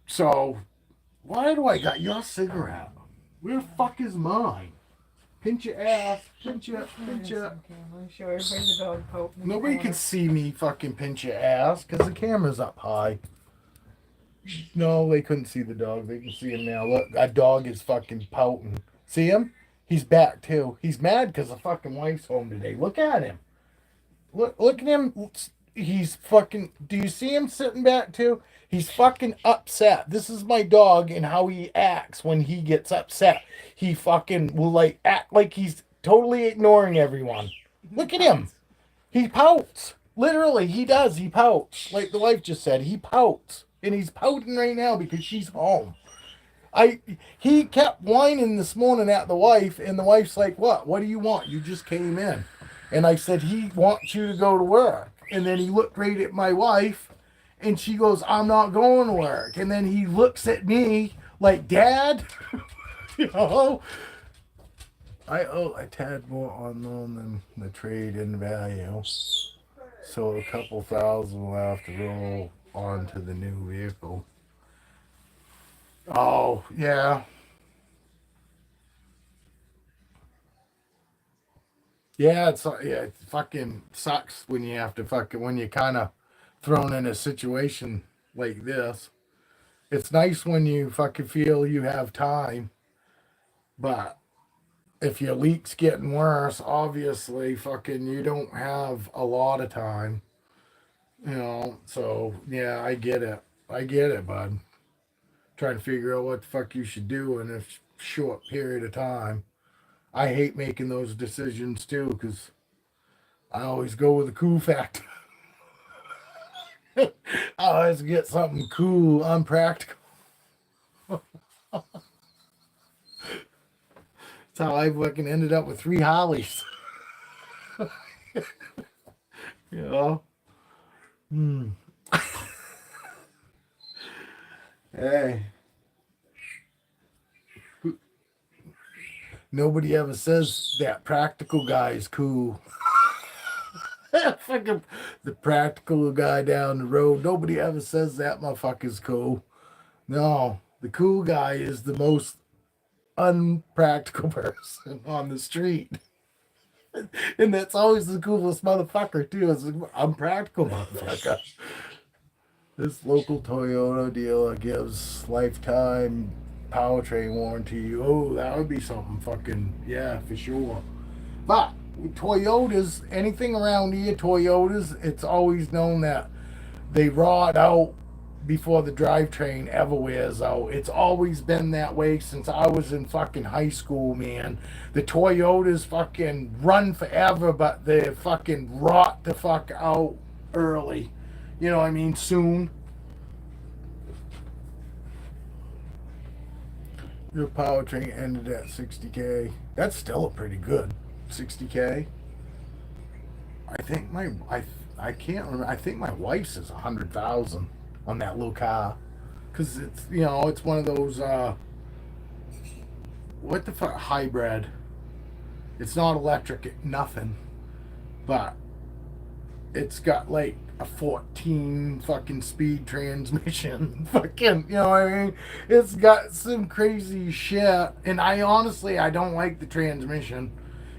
So why do I got your cigarette? Where the fuck is mine? Pinch your ass. Pinch your. Show everybody the dog poke. Nobody can see me fucking pinch your ass because the camera's up high. No, they couldn't see the dog. They can see him now. Look, that dog is fucking pouting. See him? He's back too. He's mad because the fucking wife's home today. Look at him. Look at him. He's fucking. Do you see him sitting back too? He's fucking upset. This is my dog and how he acts when he gets upset. He fucking will like act like he's totally ignoring everyone. Look at him. He pouts. Literally, he does. He pouts. Like the wife just said, he pouts. And he's pouting right now because she's home. He kept whining this morning at the wife, and the wife's like, "What? What do you want? You just came in." And I said, "He wants you to go to work." And then he looked right at my wife, and she goes, "I'm not going to work." And then he looks at me like, "Dad," you know. I owe a tad more on loan than the trade in value, so a couple thousand will have to roll onto the new vehicle. Oh yeah, yeah. It fucking sucks when you have to when you're kind of thrown in a situation like this. It's nice when you fucking feel you have time, but if your leak's getting worse, obviously fucking you don't have a lot of time. You know, so yeah, I get it. I get it, bud. Trying to figure out what the fuck you should do in a short period of time. I hate making those decisions too, because I always go with the cool factor. I always get something cool, unpractical. That's how I fucking ended up with 3 Hollies. You know? Hmm. Hey. Nobody ever says that practical guy is cool. Fucking the practical guy down the road. Nobody ever says that motherfucker's cool. No, the cool guy is the most unpractical person on the street. And that's always the coolest motherfucker, too. Is an unpractical motherfucker. This local Toyota dealer gives lifetime powertrain warranty. Oh, that would be something fucking, yeah, for sure. But with Toyotas, anything around here, Toyotas, it's always known that they rot out before the drivetrain ever wears out. It's always been that way since I was in fucking high school, man. The Toyotas fucking run forever, but they fucking rot the fuck out early. You know what I mean? Soon. Your powertrain ended at 60K. That's still a pretty good 60K. I think I can't remember. I think my wife's is 100,000 on that little car, because it's it's one of those what the fuck hybrid. It's not electric, nothing, but it's got like a 14 fucking speed transmission. Fucking, you know what I mean? It's got some crazy shit, and I honestly I don't like the transmission.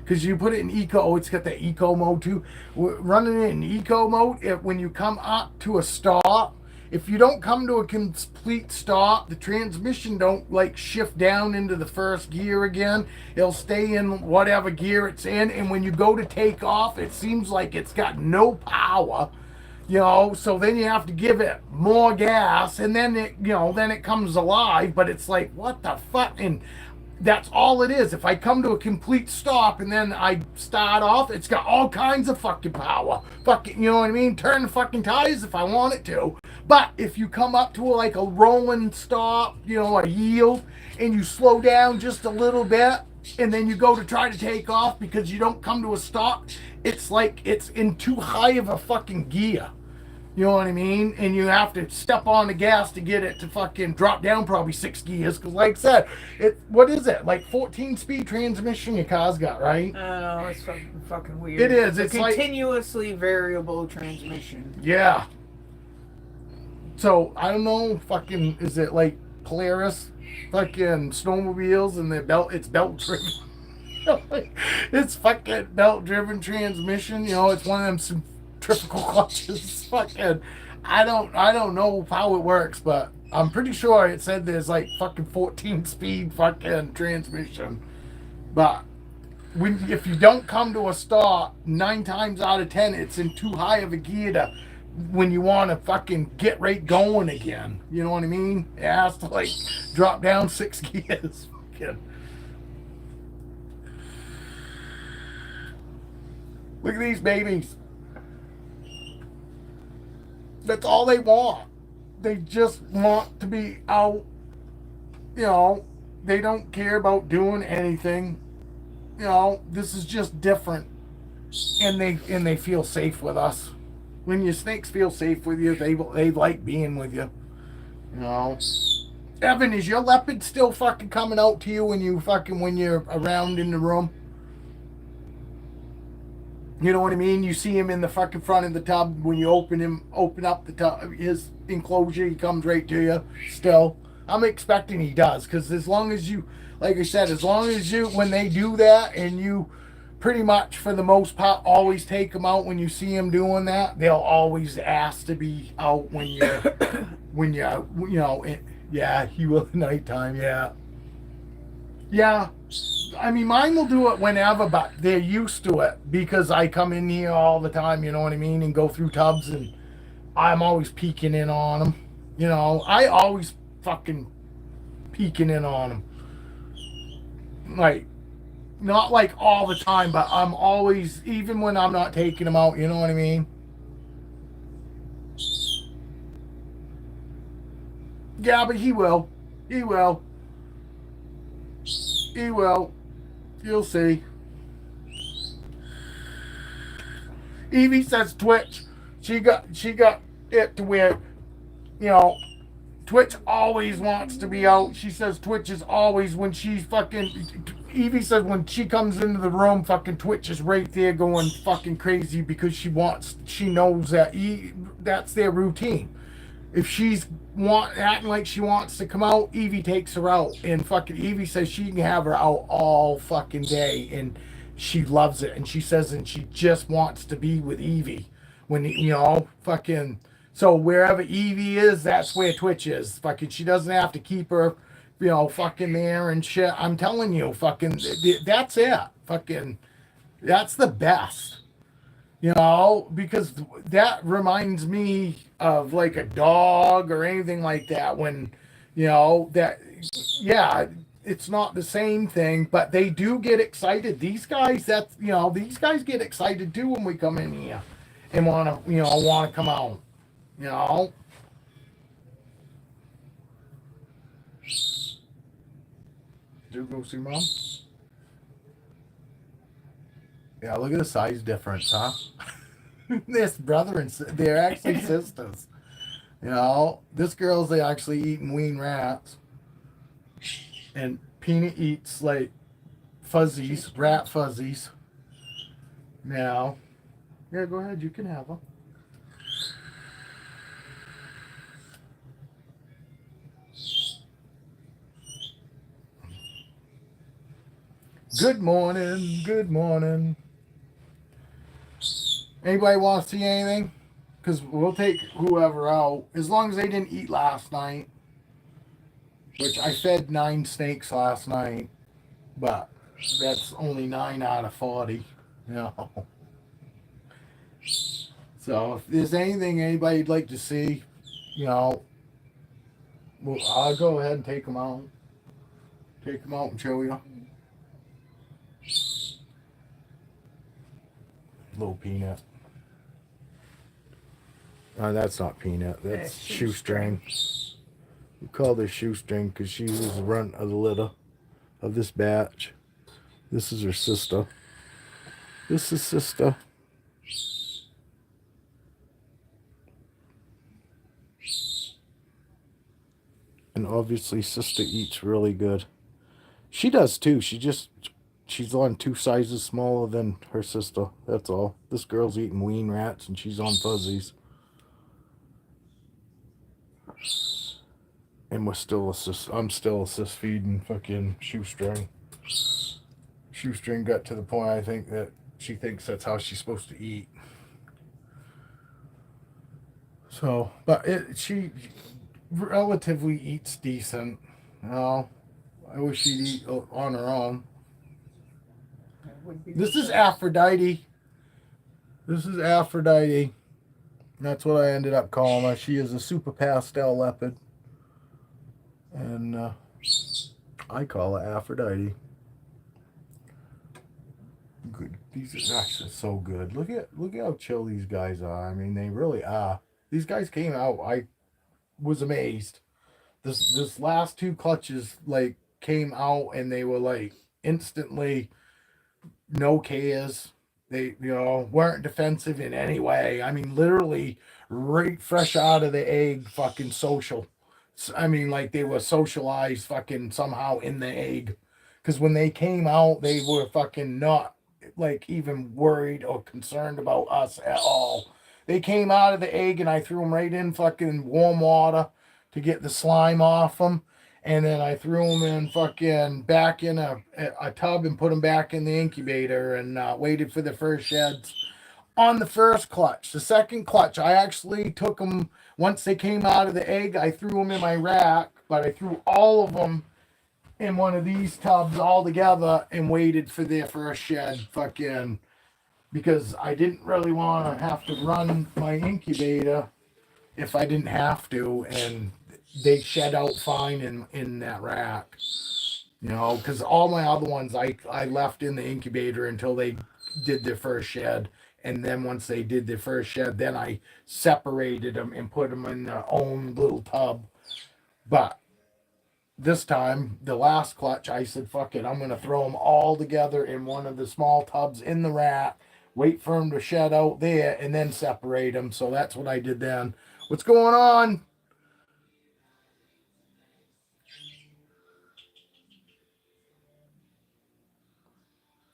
Because you put it in eco, it's got the eco mode too. Running it in eco mode, when you come up to a stop, if you don't come to a complete stop, the transmission don't like shift down into the first gear again. It'll stay in whatever gear it's in, and when you go to take off, it seems like it's got no power. So then you have to give it more gas, and then it comes alive. But it's like, what the fuck? And that's all it is. If I come to a complete stop and then I start off, it's got all kinds of fucking power. Fucking, you know what I mean? Turn the fucking tires if I want it to. But if you come up to like a rolling stop, a yield, and you slow down just a little bit, and then you go to try to take off because you don't come to a stop, it's like it's in too high of a fucking gear. You know what I mean? And you have to step on the gas to get it to fucking drop down probably 6 gears. Because like I said, what is it? Like 14-speed transmission your car's got, right? Oh, it's fucking weird. It is. It's continuously variable transmission. Yeah. So, I don't know, fucking, is it like Polaris fucking snowmobiles and it's belt driven? It's fucking belt driven transmission. It's one of them centrifugal clutches. Fucking, I don't know how it works, but I'm pretty sure it said there's like fucking 14-speed fucking transmission. But if you don't come to a stop, 9 times out of 10, it's in too high of a gear when you want to fucking get right going again. You know what I mean? It has to like drop down 6 gears. Fucking. Look at these babies. That's all they want. They just want to be out you know, they don't care about doing anything. You know, this is just different, and they feel safe with us. When your snakes feel safe with you, they like being with you. You know. Evan, is your leopard still fucking coming out to you when you're around in the room? You know what I mean? You see him in the fucking front of the tub when you open up the tub, his enclosure. He comes right to you. Still, I'm expecting he does, because as long as you, like I said, as long as you, when they do that, and you, pretty much for the most part, always take them out when you see them doing that, they'll always ask to be out when you're, you know, yeah, he will at nighttime. Yeah, yeah. I mean, mine will do it whenever, but they're used to it because I come in here all the time, you know what I mean, and go through tubs, and I'm always peeking in on them. You know, I always fucking peeking in on them. Like, not like all the time, but I'm always, even when I'm not taking them out, you know what I mean? Yeah, but he will. He will. He will. You'll see. Evie says Twitch. She got it to where, you know, Twitch always wants to be out. She says Twitch is always, when she fucking, Evie says when she comes into the room, fucking Twitch is right there going fucking crazy because she knows that that's their routine. If she's acting like she wants to come out, Evie takes her out, and fucking Evie says she can have her out all fucking day, and she loves it, and she says, and she just wants to be with Evie when, you know, fucking. So wherever Evie is, that's where Twitch is. Fucking, she doesn't have to keep her, you know, fucking there and shit. I'm telling you, fucking, that's it. Fucking, that's the best. You know, because that reminds me of like a dog or anything like that. When, you know, that, yeah, it's not the same thing, but they do get excited. These guys, that's, you know, these guys get excited too when we come in here and want to, you know, want to come out. You know, do you go see mom? Yeah, look at the size difference, huh? This brother and they're actually sisters. You know, this girl's actually eating ween rats, and Peanut eats like fuzzies, rat fuzzies. Now, yeah, go ahead, you can have them. Good morning, good morning. Anybody want to see anything? Because we'll take whoever out, as long as they didn't eat last night. Which I fed 9 snakes last night, but that's only 9 out of 40. You know. So if there's anything anybody'd like to see, you know, well, I'll go ahead and take them out. Take them out and show you. Little Peanut. That's not Peanut. That's Shoestring. We call her Shoestring because she was the runt of the litter of this batch. This is her sister. This is sister. And obviously sister eats really good. She does too. She's on 2 sizes smaller than her sister. That's all. This girl's eating ween rats and she's on fuzzies. And I'm still assist feeding fucking Shoestring. Shoestring got to the point, I think, that she thinks that's how she's supposed to eat. So, but she relatively eats decent. No, I wish she'd eat on her own. This is Aphrodite. This is Aphrodite. That's what I ended up calling her. She is a super pastel leopard. And I call her Aphrodite. Good. These are actually so good. Look at how chill these guys are. I mean, they really are. These guys came out. I was amazed. this last two clutches like came out and they were like instantly no cares. They weren't defensive in any way. I mean, literally right fresh out of the egg, fucking social. I mean, like they were socialized fucking somehow in the egg. Because when they came out, they were fucking not like even worried or concerned about us at all. They came out of the egg and I threw them right in fucking warm water to get the slime off them. And then I threw them in fucking back in a tub and put them back in the incubator and waited for the first sheds on the first clutch. The second clutch, I actually took them once they came out of the egg. I threw them in my rack, but I threw all of them in one of these tubs all together and waited for their first shed. Fucking because I didn't really want to have to run my incubator if I didn't have to, and they shed out fine in that rack. Because all my other ones I left in the incubator until they did their first shed. And then once they did their first shed, then I separated them and put them in their own little tub. But this time, the last clutch, I said, fuck it, I'm going to throw them all together in one of the small tubs in the rack, wait for them to shed out there, and then separate them. So that's what I did then. What's going on?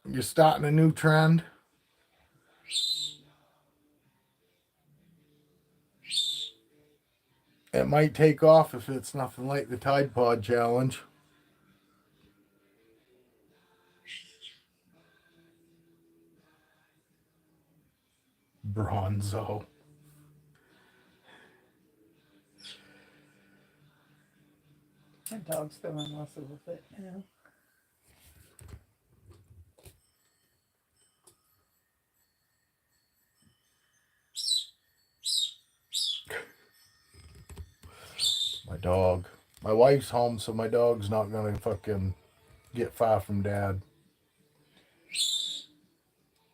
You're starting a new trend. It might take off if it's nothing like the Tide Pod Challenge. Bronzo. My dog's still in love with it, My dog. My wife's home, so my dog's not gonna fucking get far from dad.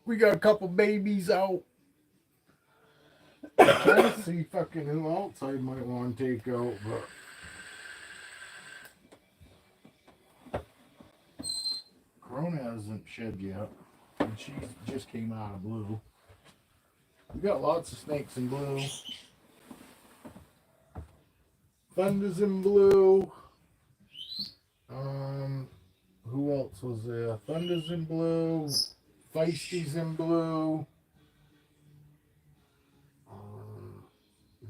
We got a couple babies out. I'm trying to see fucking who else I might want to take out, but Corona hasn't shed yet, and she just came out of blue. We got lots of snakes in blue. Thunder's in blue. Who else was there? Thunder's in blue. Feisty's in blue.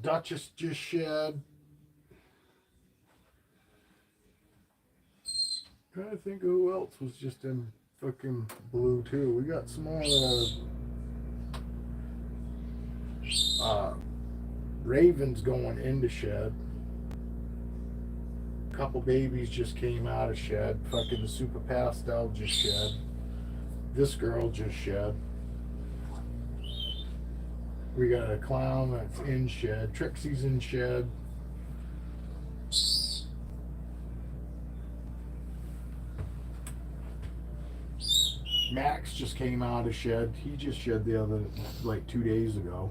Duchess just shed. Trying to think of who else was just in fucking blue too. We got some more ravens going into shed. Couple babies just came out of shed. Fucking the super pastel just shed. This girl just shed. We got a clown that's in shed. Trixie's in shed. Max just came out of shed. He just shed the other, like 2 days ago.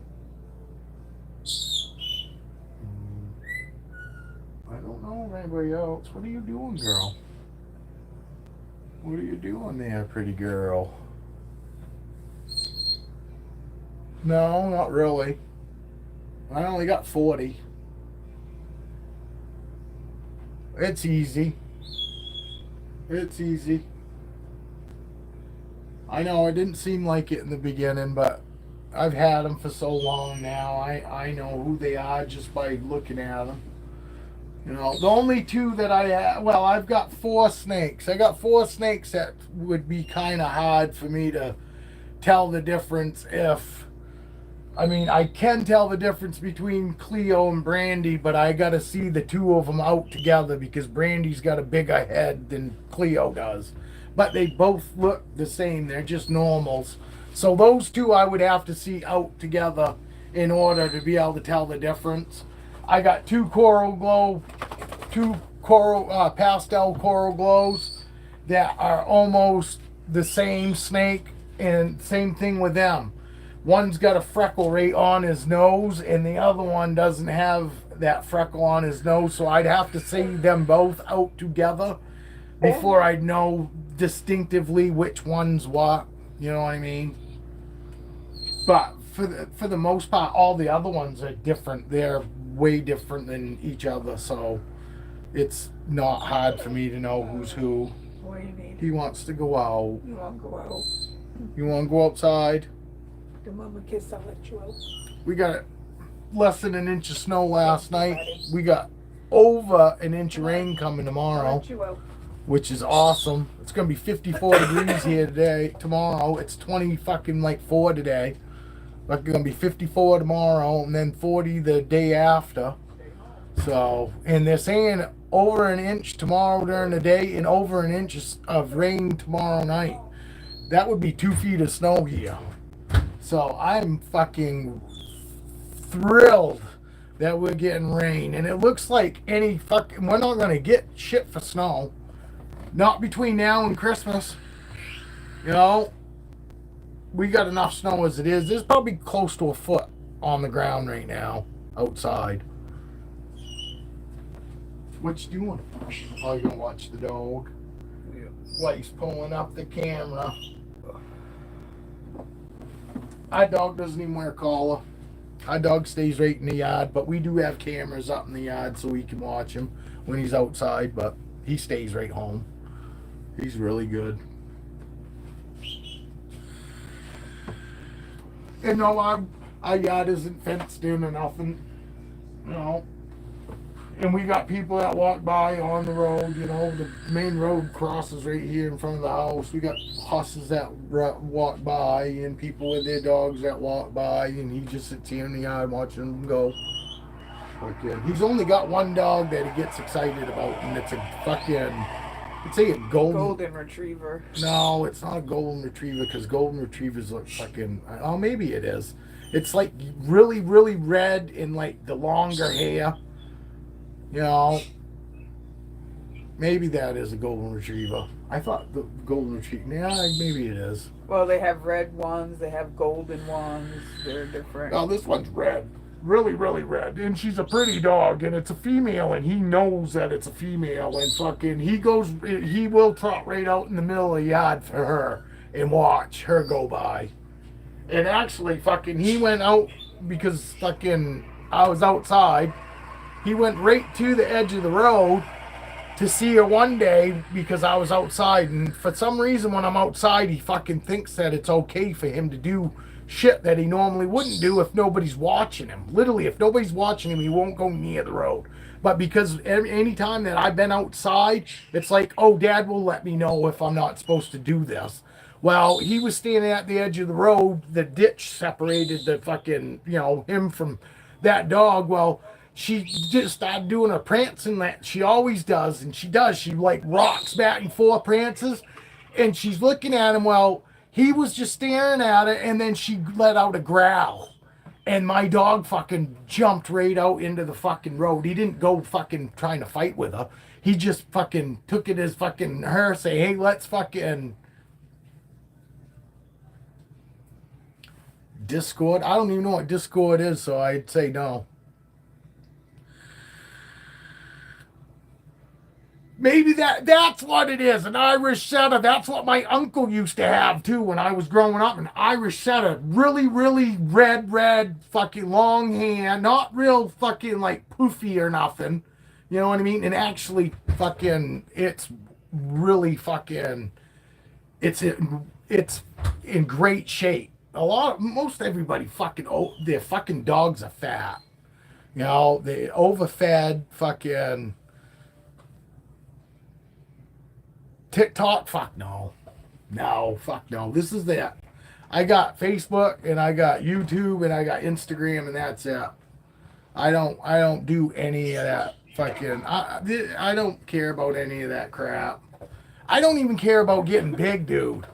I don't know of anybody else. What are you doing, girl? What are you doing there, pretty girl? No, not really. I only got 40. It's easy. It's easy. I know it didn't seem like it in the beginning, but I've had them for so long now. I know who they are just by looking at them. The only two that I have, well, I've got 4 snakes. I got 4 snakes that would be kind of hard for me to tell the difference if, I can tell the difference between Cleo and Brandy, but I got to see the two of them out together because Brandy's got a bigger head than Cleo does. But they both look the same. They're just normals. So those two I would have to see out together in order to be able to tell the difference. I got 2 pastel coral glows that are almost the same snake, and same thing with them. One's got a freckle right on his nose, and the other one doesn't have that freckle on his nose, so I'd have to see them both out together before I'd know distinctively which one's what. You know what I mean? But for the most part, all the other ones are different. They're way different than each other, so it's not hard for me to know who's who. What do you need? He wants to go out. You want to go out? You want to go outside? Give Mama a kiss, I'll let you out. We got less than an inch of snow last night. We got over an inch of rain coming I'll tomorrow, let you out. which is awesome. It's gonna be 54 degrees here today. Tomorrow it's 20 fucking like 4 today. Like it's gonna be 54 tomorrow and then 40 the day after. So, and they're saying over an inch tomorrow during the day and over an inch of rain tomorrow night. That would be 2 feet of snow here. So I'm fucking thrilled that we're getting rain. And it looks like we're not gonna get shit for snow. Not between now and Christmas. You know, we got enough snow as it is. There's probably close to a foot on the ground right now outside. What you doing? Oh, you're gonna watch the dog? Yeah. White's pulling up the camera. Our dog doesn't even wear a collar. Our dog stays right in the yard, but we do have cameras up in the yard so we can watch him when he's outside, but he stays right home. He's really good. And no, our yard isn't fenced in or nothing. You know. And we got people that walk by on the road, you know, the main road crosses right here in front of the house. We got horses that walk by and people with their dogs that walk by, and he just sits here in the yard watching them go. Okay. He's only got one dog that he gets excited about, and it's a fucking, I'd say a Golden retriever. No, it's not a golden retriever, because golden retrievers look fucking, oh, maybe it is. It's like really, really red and like the longer hair. You know, maybe that is a golden retriever. I thought the golden retriever, yeah, maybe it is. Well, they have red ones, they have golden ones, they're different. Oh, this one's red. Really, really red. And she's a pretty dog, and it's a female, and he knows that it's a female, and fucking, he will trot right out in the middle of the yard for her and watch her go by. And actually, fucking, he went out because fucking, I was outside. He went right to the edge of the road to see her one day because I was outside. And for some reason, when I'm outside, he fucking thinks that it's okay for him to do shit that he normally wouldn't do if nobody's watching him. Literally, if nobody's watching him, he won't go near the road. But because any time that I've been outside, it's like, oh, Dad will let me know if I'm not supposed to do this. Well, he was standing at the edge of the road. The ditch separated the fucking, you know, him from that dog. Well, she just started doing her prancing that she always does, and she like rocks back and forth, prances, and she's looking at him. Well, he was just staring at her, and then she let out a growl, and my dog fucking jumped right out into the fucking road. He didn't go fucking trying to fight with her. He just fucking took it as fucking her say, hey, let's fucking Discord. I don't even know what Discord is, so I'd say no. Maybe that's what it is, an Irish setter. That's what my uncle used to have too when I was growing up, an Irish setter. Really, really red, fucking long hair, not real fucking like poofy or nothing. You know what I mean? And actually fucking, it's really fucking, it's in great shape. Most everybody fucking, their fucking dogs are fat. You know, they overfed fucking. TikTok? Fuck no. No, fuck no. This is that. I got Facebook and I got YouTube and I got Instagram and that's it. I don't do any of that fucking. I don't care about any of that crap. I don't even care about getting big, dude.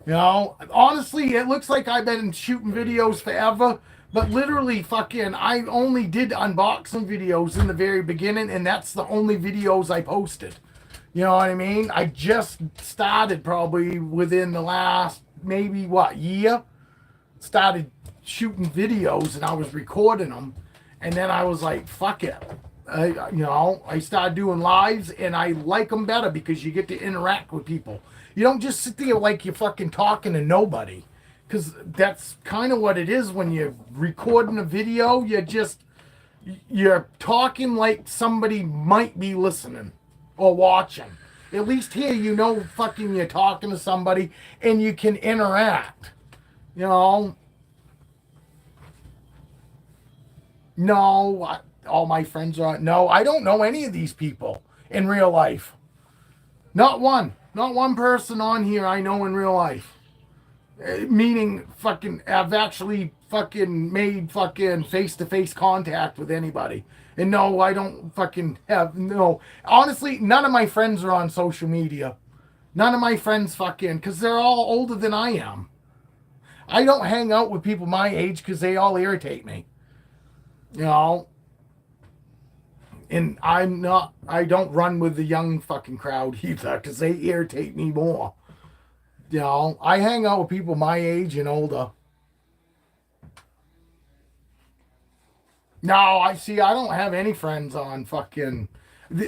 You know, honestly, it looks like I've been shooting videos forever, but literally fucking, I only did unboxing videos in the very beginning, and that's the only videos I posted. You know what I mean? I just started probably within the last, year? Started shooting videos and I was recording them. And then I was like, fuck it. I started doing lives, and I like them better because you get to interact with people. You don't just sit there like you're fucking talking to nobody. Because that's kind of what it is when you're recording a video. You're talking like somebody might be listening or watching. At least here, fucking you're talking to somebody and you can interact. You know? No, all my friends are. No, I don't know any of these people in real life. Not one. Not one person on here I know in real life. Meaning, fucking, I've actually fucking made fucking face-to-face contact with anybody. And no, I don't fucking have, no. Honestly, none of my friends are on social media. None of my friends fucking, because they're all older than I am. I don't hang out with people my age because they all irritate me. You know? And I don't run with the young fucking crowd either because they irritate me more. You know, I hang out with people my age and older. No, I don't have any friends on fucking.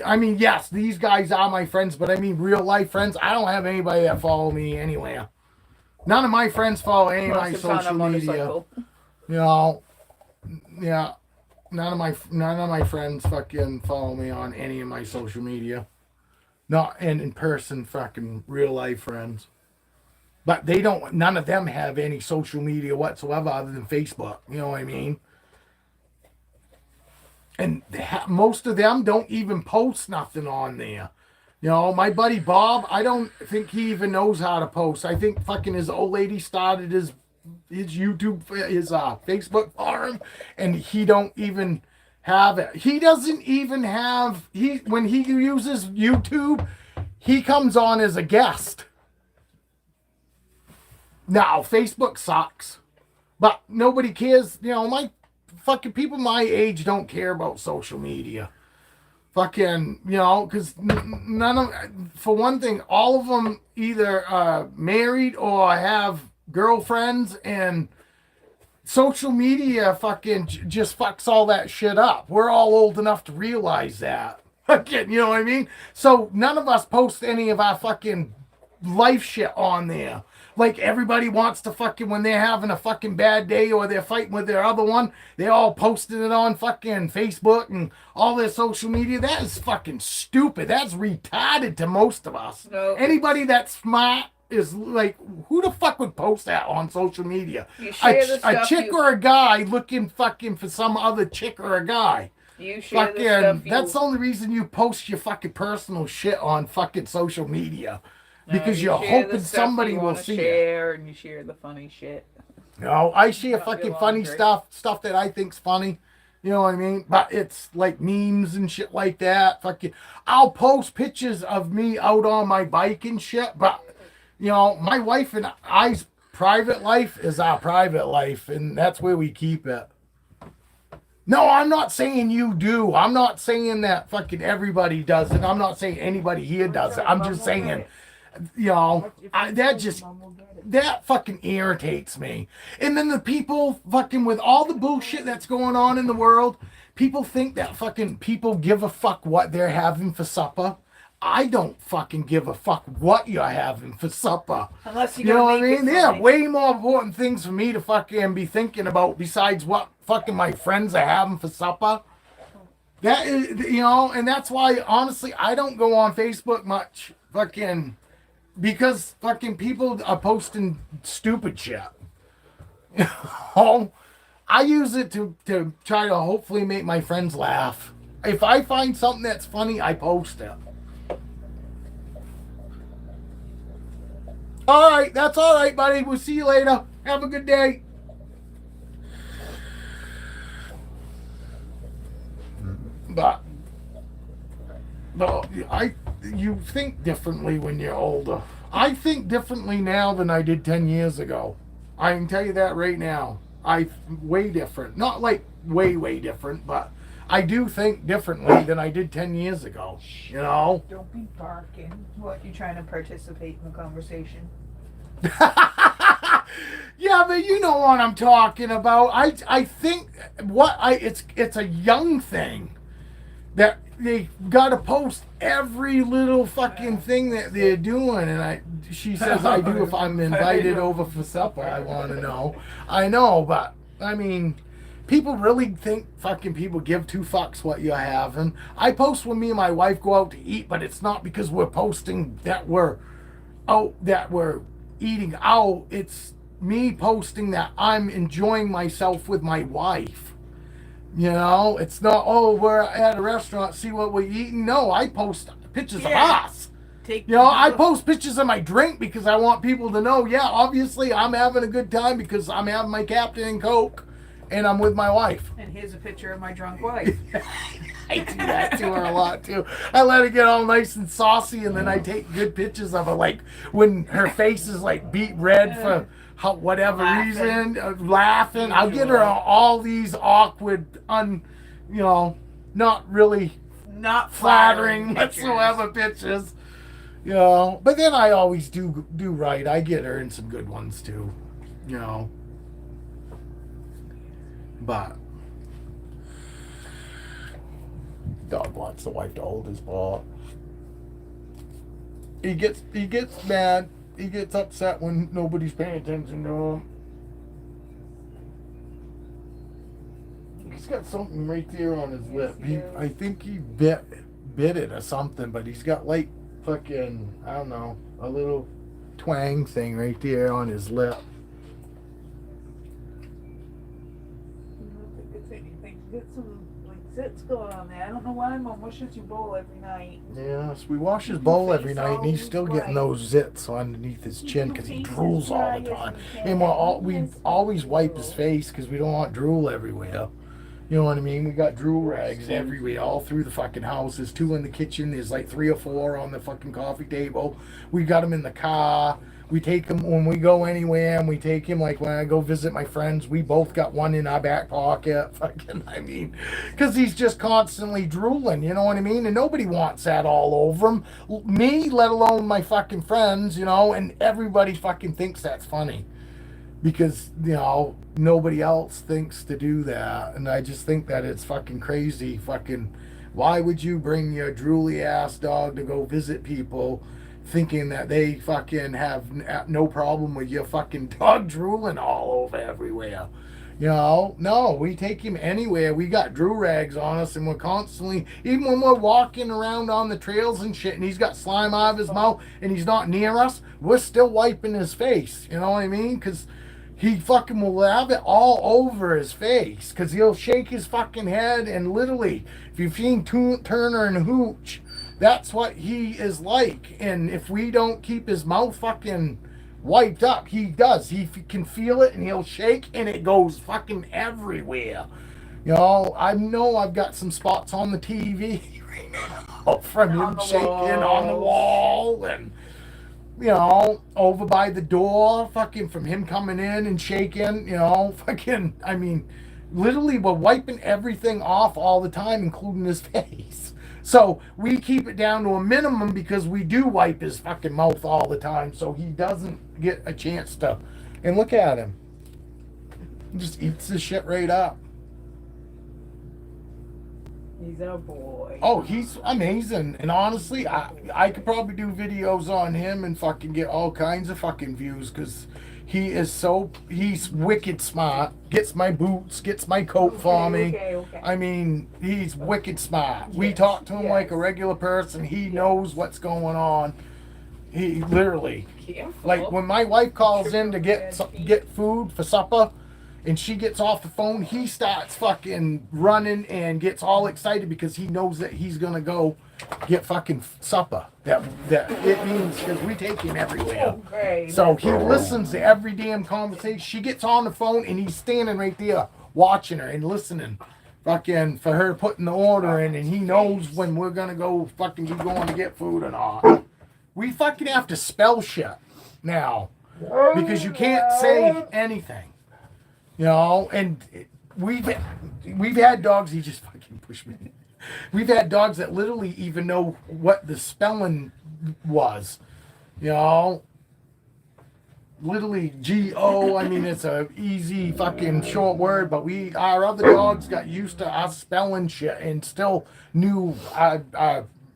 I mean, yes, these guys are my friends, but I mean, real life friends. I don't have anybody that follow me anywhere. None of my friends follow any of my social media. You know, yeah, none of my friends fucking follow me on any of my social media. Not in person, fucking real life friends. But none of them have any social media whatsoever other than Facebook. You know what I mean? And most of them don't even post nothing on there. You know, my buddy Bob, I don't think he even knows how to post. I think fucking his old lady started his YouTube, his Facebook for him, and he don't even have it. He doesn't even have, when he uses YouTube, he comes on as a guest. Now, Facebook sucks, but nobody cares. You know, my fucking people my age don't care about social media. Fucking, you know, because for one thing, all of them either married or have girlfriends, and social media fucking just fucks all that shit up. We're all old enough to realize that. Again, you know what I mean? So none of us post any of our fucking life shit on there. Like everybody wants to fucking, when they're having a fucking bad day or they're fighting with their other one, they all posted it on fucking Facebook and all their social media. That is fucking stupid. That's retarded to most of us. No. Anybody that's smart is like, who the fuck would post that on social media? A chick or a guy looking fucking for some other chick or a guy. You share the stuff that's the only reason you post your fucking personal shit on fucking social media. Because you're hoping somebody will see it. And you share the funny shit. No, I share fucking funny stuff that I think's funny. You know what I mean? But it's like memes and shit like that. Fucking, I'll post pictures of me out on my bike and shit. But, you know, my wife and I's private life is our private life. And that's where we keep it. No, I'm not saying you do. I'm not saying that fucking everybody does it. I'm not saying anybody here does it. I'm just saying... You know, that fucking irritates me. And then the people fucking with all the bullshit that's going on in the world, people think that fucking people give a fuck what they're having for supper. I don't fucking give a fuck what you're having for supper. Unless you know what I mean? There are way more important things for me to fucking be thinking about besides what fucking my friends are having for supper. That is, you know, and that's why, honestly, I don't go on Facebook much. Fucking... Because fucking people are posting stupid shit. You know? I use it to try to hopefully make my friends laugh. If I find something that's funny, I post it. Alright, that's alright, buddy. We'll see you later. Have a good day. But you think differently when you're older. I think differently now than I did 10 years ago. I can tell you that right now. Way different. Not like way different, but I do think differently than I did 10 years ago. You know? Don't be barking. What, you trying to participate in the conversation? Yeah, but you know what I'm talking about. I think it's a young thing that they got to post every little fucking thing that they're doing, and she says I do if I'm invited over for supper. I want to know. I know, but I mean, people really think fucking people give two fucks what you're having. I post when me and my wife go out to eat, but it's not because we're posting that we're eating out. It's me posting that I'm enjoying myself with my wife. You know, it's not, oh, we're at a restaurant, see what we're eating. No, I post pictures of us. I post pictures of my drink because I want people to know, yeah, obviously I'm having a good time because I'm having my Captain and Coke and I'm with my wife. And here's a picture of my drunk wife. I do that to her a lot too. I let her get all nice and saucy, and then I take good pictures of her, like when her face is like beet red for whatever reason, laughing. I'll get her all these awkward, not really, not flattering whatsoever pictures. But then I always do right. I get her in some good ones too. But dog wants the wife to hold his paw. He gets mad. He gets upset when nobody's paying attention to him. He's got something right there on his lip. I think he bit it or something, but he's got like fucking, I don't know, a little twang thing right there on his lip. Get some zits going on there. I don't know why Mom washes your bowl every night. Yes, we wash his bowl every night, and he's still getting those zits underneath his chin because he drools all the time. And we always wipe his face because we don't want drool everywhere. You know what I mean? We got drool rags everywhere, all through the fucking house. There's 2 in the kitchen. There's like 3 or 4 on the fucking coffee table. We got them in the car. We take him when we go anywhere, and we take him like when I go visit my friends. We both got one in our back pocket. Fucking, because he's just constantly drooling. You know what I mean? And nobody wants that all over him. Me, let alone my fucking friends. And everybody fucking thinks that's funny because nobody else thinks to do that, and I just think that it's fucking crazy. Fucking, why would you bring your drooly ass dog to go visit people? Thinking that they fucking have no problem with your fucking dog drooling all over everywhere. No, we take him anywhere. We got drool rags on us, and we're constantly, even when we're walking around on the trails and shit, and he's got slime out of his mouth and he's not near us, we're still wiping his face. You know what I mean? Because he fucking will have it all over his face. Because he'll shake his fucking head, and literally, if you've seen Turner and Hooch, that's what he is like. And if we don't keep his mouth fucking wiped up, he does. He can feel it, and he'll shake, and it goes fucking everywhere. I know I've got some spots on the TV right now from him shaking on the wall, and over by the door, fucking from him coming in and shaking, literally we're wiping everything off all the time, including his face. So we keep it down to a minimum because we do wipe his fucking mouth all the time, so he doesn't get a chance to. And look at him. He just eats this shit right up. He's a boy. Oh, he's amazing. And honestly, I could probably do videos on him and fucking get all kinds of fucking views because he's wicked smart. Gets my boots, gets my coat for me. Okay. He's wicked smart. Yes, we talk to him like a regular person. He knows what's going on. He literally, like when my wife calls in to get food for supper, and she gets off the phone, he starts fucking running and gets all excited because he knows that he's gonna go get fucking supper. That it means because we take him everywhere. Okay, so he listens to every damn conversation. She gets on the phone and he's standing right there watching her and listening. Fucking for her putting the order in, and he knows when we're gonna go fucking be going to get food or not. We fucking have to spell shit now because you can't say anything. And we've had dogs. He just fucking pushed me. We've had dogs that literally even know what the spelling was. literally G-O. I mean, it's a easy fucking short word, but our other dogs got used to us spelling shit and still knew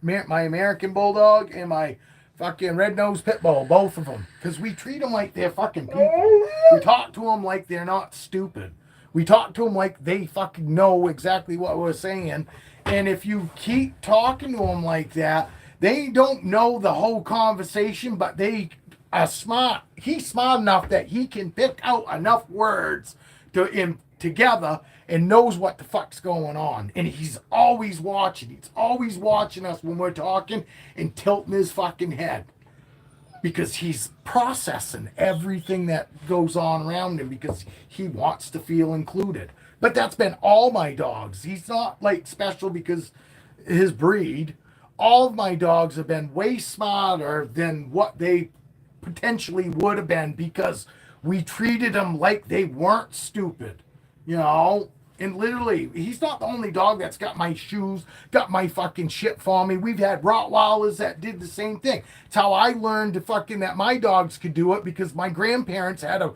my American Bulldog and my fucking red-nosed pit bull, both of them, because we treat them like they're fucking people. We talk to them like they're not stupid. We talk to them like they fucking know exactly what we're saying. And if you keep talking to them like that, they don't know the whole conversation, but they are smart. He's smart enough that he can pick out enough words together and knows what the fuck's going on. And he's always watching. He's always watching us when we're talking and tilting his fucking head, because he's processing everything that goes on around him because he wants to feel included. But that's been all my dogs. He's not like special because his breed. All of my dogs have been way smarter than what they potentially would have been because we treated them like they weren't stupid, you know? And literally, he's not the only dog that's got my shoes, got my fucking shit for me. We've had Rottweilers that did the same thing. It's how I learned to fucking that my dogs could do it, because my grandparents had a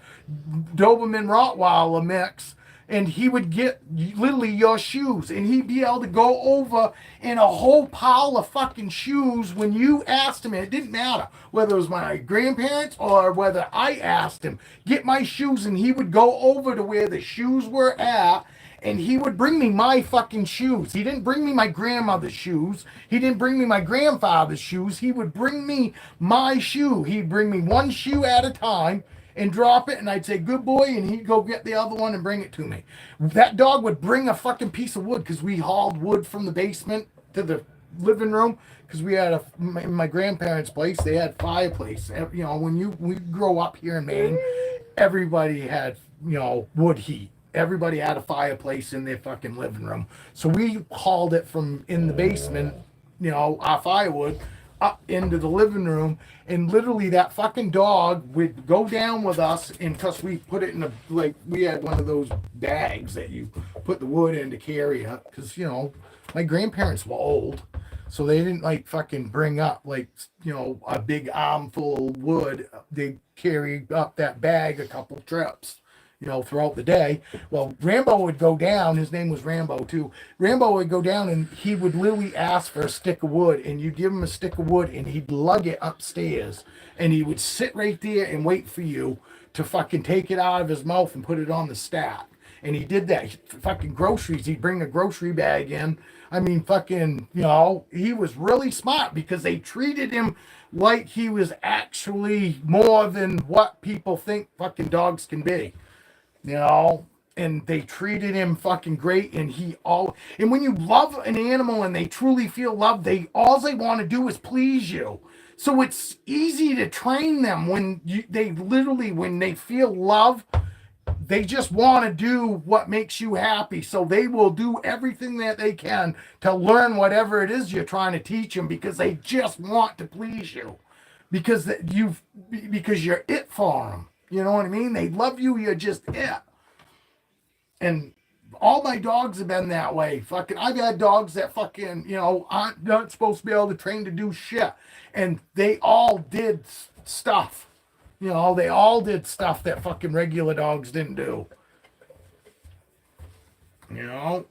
Doberman Rottweiler mix, and he would get literally your shoes, and he'd be able to go over in a whole pile of fucking shoes when you asked him. And it didn't matter whether it was my grandparents or whether I asked him, get my shoes, and he would go over to where the shoes were at, and he would bring me my fucking shoes. He didn't bring me my grandmother's shoes. He didn't bring me my grandfather's shoes. He would bring me my shoe. He'd bring me one shoe at a time and drop it, and I'd say, good boy, and he'd go get the other one and bring it to me. That dog would bring a fucking piece of wood, because we hauled wood from the basement to the living room, because we had my grandparents' place, they had fireplace. You know, when we grow up here in Maine, everybody had, you know, wood heat. Everybody had a fireplace in their fucking living room. So we hauled it from in the basement, you know, our firewood, up into the living room. And literally that fucking dog would go down with us, and because we put it in we had one of those bags that you put the wood in to carry it. Because, you know, my grandparents were old. So they didn't like fucking bring up like, you know, a big armful of wood. They carried up that bag a couple trips, you know, throughout the day. Well, Rambo would go down. His name was Rambo too. Rambo would go down, and he would literally ask for a stick of wood, and you'd give him a stick of wood, and he'd lug it upstairs, and he would sit right there and wait for you to fucking take it out of his mouth and put it on the stack. And he did that. Fucking groceries. He'd bring a grocery bag in. I mean, fucking, you know, he was really smart because they treated him like he was actually more than what people think fucking dogs can be. You know, and they treated him fucking great, and and when you love an animal and they truly feel love, all they want to do is please you. So it's easy to train them when they feel love, they just want to do what makes you happy. So they will do everything that they can to learn whatever it is you're trying to teach them, because they just want to please you, because you're it for them. You know what I mean? They love you. You're just it. And all my dogs have been that way. Fucking, I've had dogs that fucking, you know, aren't not supposed to be able to train to do shit. And they all did stuff. You know, they all did stuff that fucking regular dogs didn't do. You know?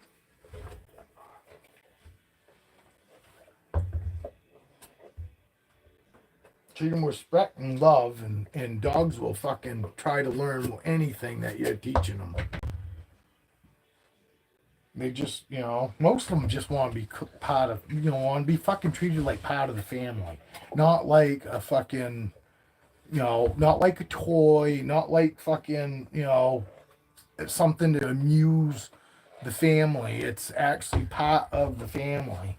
Treat them with respect and love, and dogs will fucking try to learn anything that you're teaching them. They just, you know, most of them just want to be part of, you know, want to be fucking treated like part of the family. Not like a fucking, you know, not like a toy, not like fucking, you know, something to amuse the family. It's actually part of the family.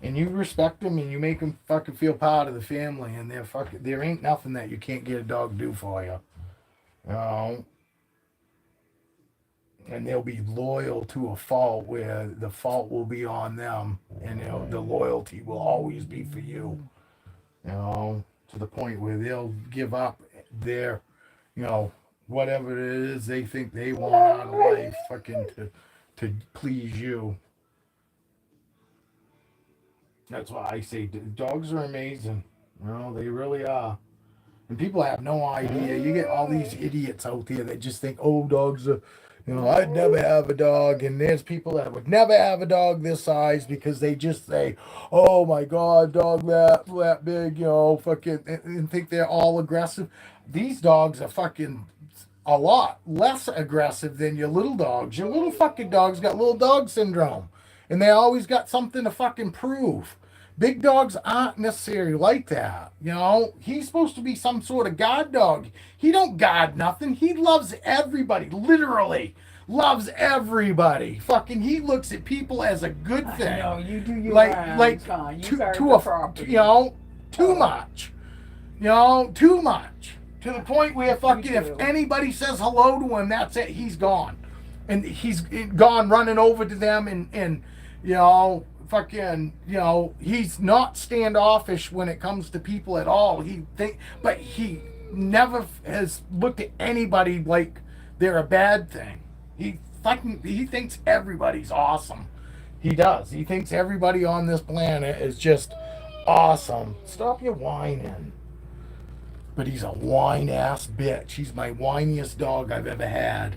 And you respect them, and you make them fucking feel part of the family, and there ain't nothing that you can't get a dog to do for you. You know? And they'll be loyal to a fault, where the fault will be on them, and you know, the loyalty will always be for you. You know, to the point where they'll give up their, you know, whatever it is they think they want out of life, fucking to please you. That's why I say dogs are amazing. You know, they really are. And people have no idea. You get all these idiots out there that just think, oh, dogs are, I'd never have a dog. And there's people that would never have a dog this size because they just say, oh my God, dog that big, fucking, and think they're all aggressive. These dogs are fucking a lot less aggressive than your little dogs. Your little fucking dogs got little dog syndrome. And they always got something to fucking prove. Big dogs aren't necessarily like that. He's supposed to be some sort of guard dog. He don't guard nothing. He loves everybody. Literally loves everybody. Fucking, he looks at people as a good thing. No, you do your like Con. You to guard to the a property. too much. Too much. To the point where fucking if too. anybody says hello to him, that's it. He's gone, and he's gone running over to them and fucking, he's not standoffish when it comes to people at all. But he never has looked at anybody like they're a bad thing. He thinks everybody's awesome. He does. He thinks everybody on this planet is just awesome. Stop your whining. But he's a whine ass bitch. He's my whiniest dog I've ever had.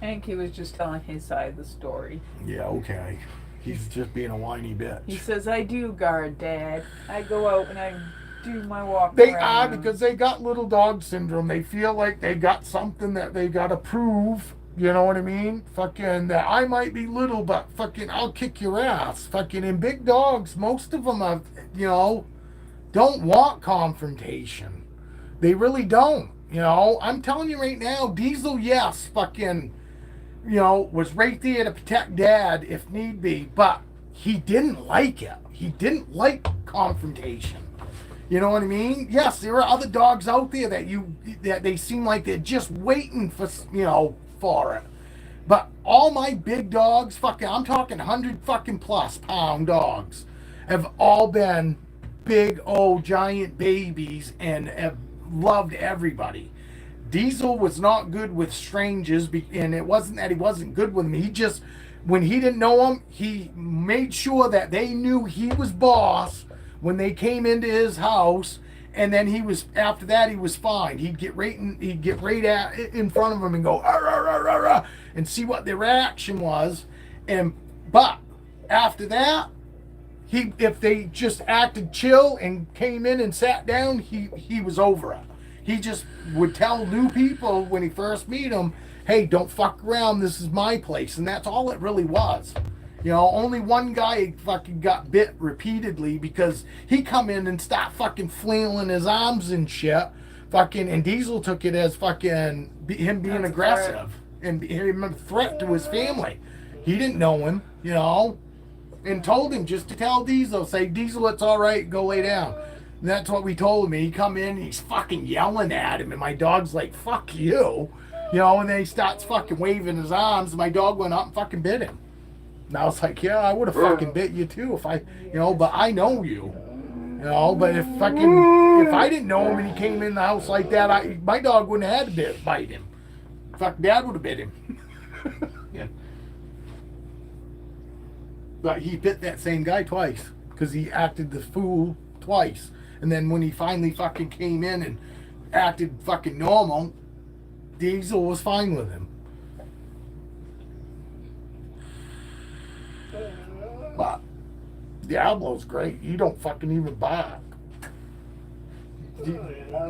Hank, he was just telling his side of the story. Yeah, okay. He's just being a whiny bitch. He says, I do guard, Dad. I go out and I do my walk They around. are, because they got little dog syndrome. They feel like they got something that they got to prove. You know what I mean? Fucking, that I might be little, but fucking, I'll kick your ass. Fucking, and big dogs, most of them are, don't want confrontation. They really don't. I'm telling you right now, Diesel, yes, fucking, was right there to protect Dad if need be, but he didn't like it. He didn't like confrontation. You know what I mean? Yes, there are other dogs out there that they seem like they're just waiting for it. But all my big dogs, fucking, I'm talking 100 fucking plus pound dogs, have all been big old giant babies and have loved everybody. Diesel was not good with strangers, and it wasn't that he wasn't good with them. He just, when he didn't know them, he made sure that they knew he was boss when they came into his house, and then after that he was fine. He'd get right in front of them and go "Arr, arr, arr, arr, arr," and see what their reaction was. But after that, if they just acted chill and came in and sat down, he was over it. He just would tell new people when he first meet them, hey, don't fuck around, this is my place. And that's all it really was. Only one guy fucking got bit repeatedly because he come in and start fucking flailing his arms and shit. Fucking, and Diesel took it as fucking him being aggressive and him a threat to his family. He didn't know him, and told him just to tell Diesel, say, Diesel, it's all right, go lay down. And that's what we told him. He come in and he's fucking yelling at him, and my dog's like, fuck you. And then he starts fucking waving his arms, and my dog went up and fucking bit him. And I was like, yeah, I would have fucking bit you too if I, but I know you. But if I didn't know him and he came in the house like that, my dog wouldn't have had to bite him. Fuck, Dad would have bit him. Yeah. But he bit that same guy twice because he acted the fool twice. And then when he finally fucking came in and acted fucking normal, Diesel was fine with him. But Diablo's great. He don't fucking even bark.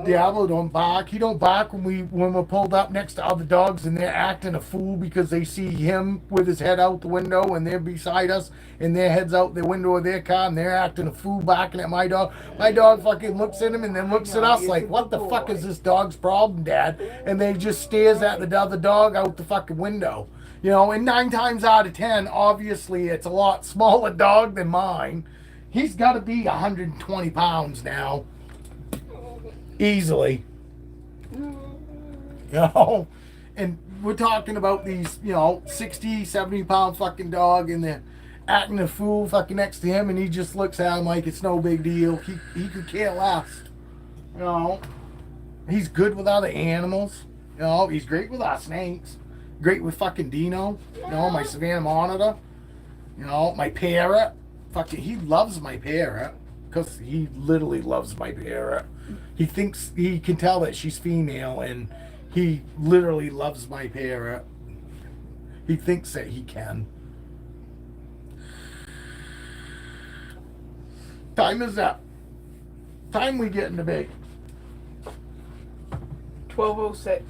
Diablo don't bark. He don't bark when we're pulled up next to other dogs and they're acting a fool because they see him with his head out the window and they're beside us and their head's out the window of their car and they're acting a fool barking at my dog. My dog fucking looks at him and then looks at us like, what the fuck is this dog's problem, Dad? And they just stares at the other dog out the fucking window. And 9 times out of 10, obviously it's a lot smaller dog than mine. He's got to be 120 pounds now. Easily. And we're talking about these, 60, 70 pound fucking dog and they're acting a fool fucking next to him and he just looks at him like it's no big deal. He could care less. He's good with other animals. He's great with our snakes. Great with fucking Dino. My Savannah monitor. My parrot. Fucking, he loves my parrot. because he literally loves my parrot. He thinks he can tell that she's female, and he literally loves my parrot. He thinks that he can. Time is up. Time we get into bed. 12:06.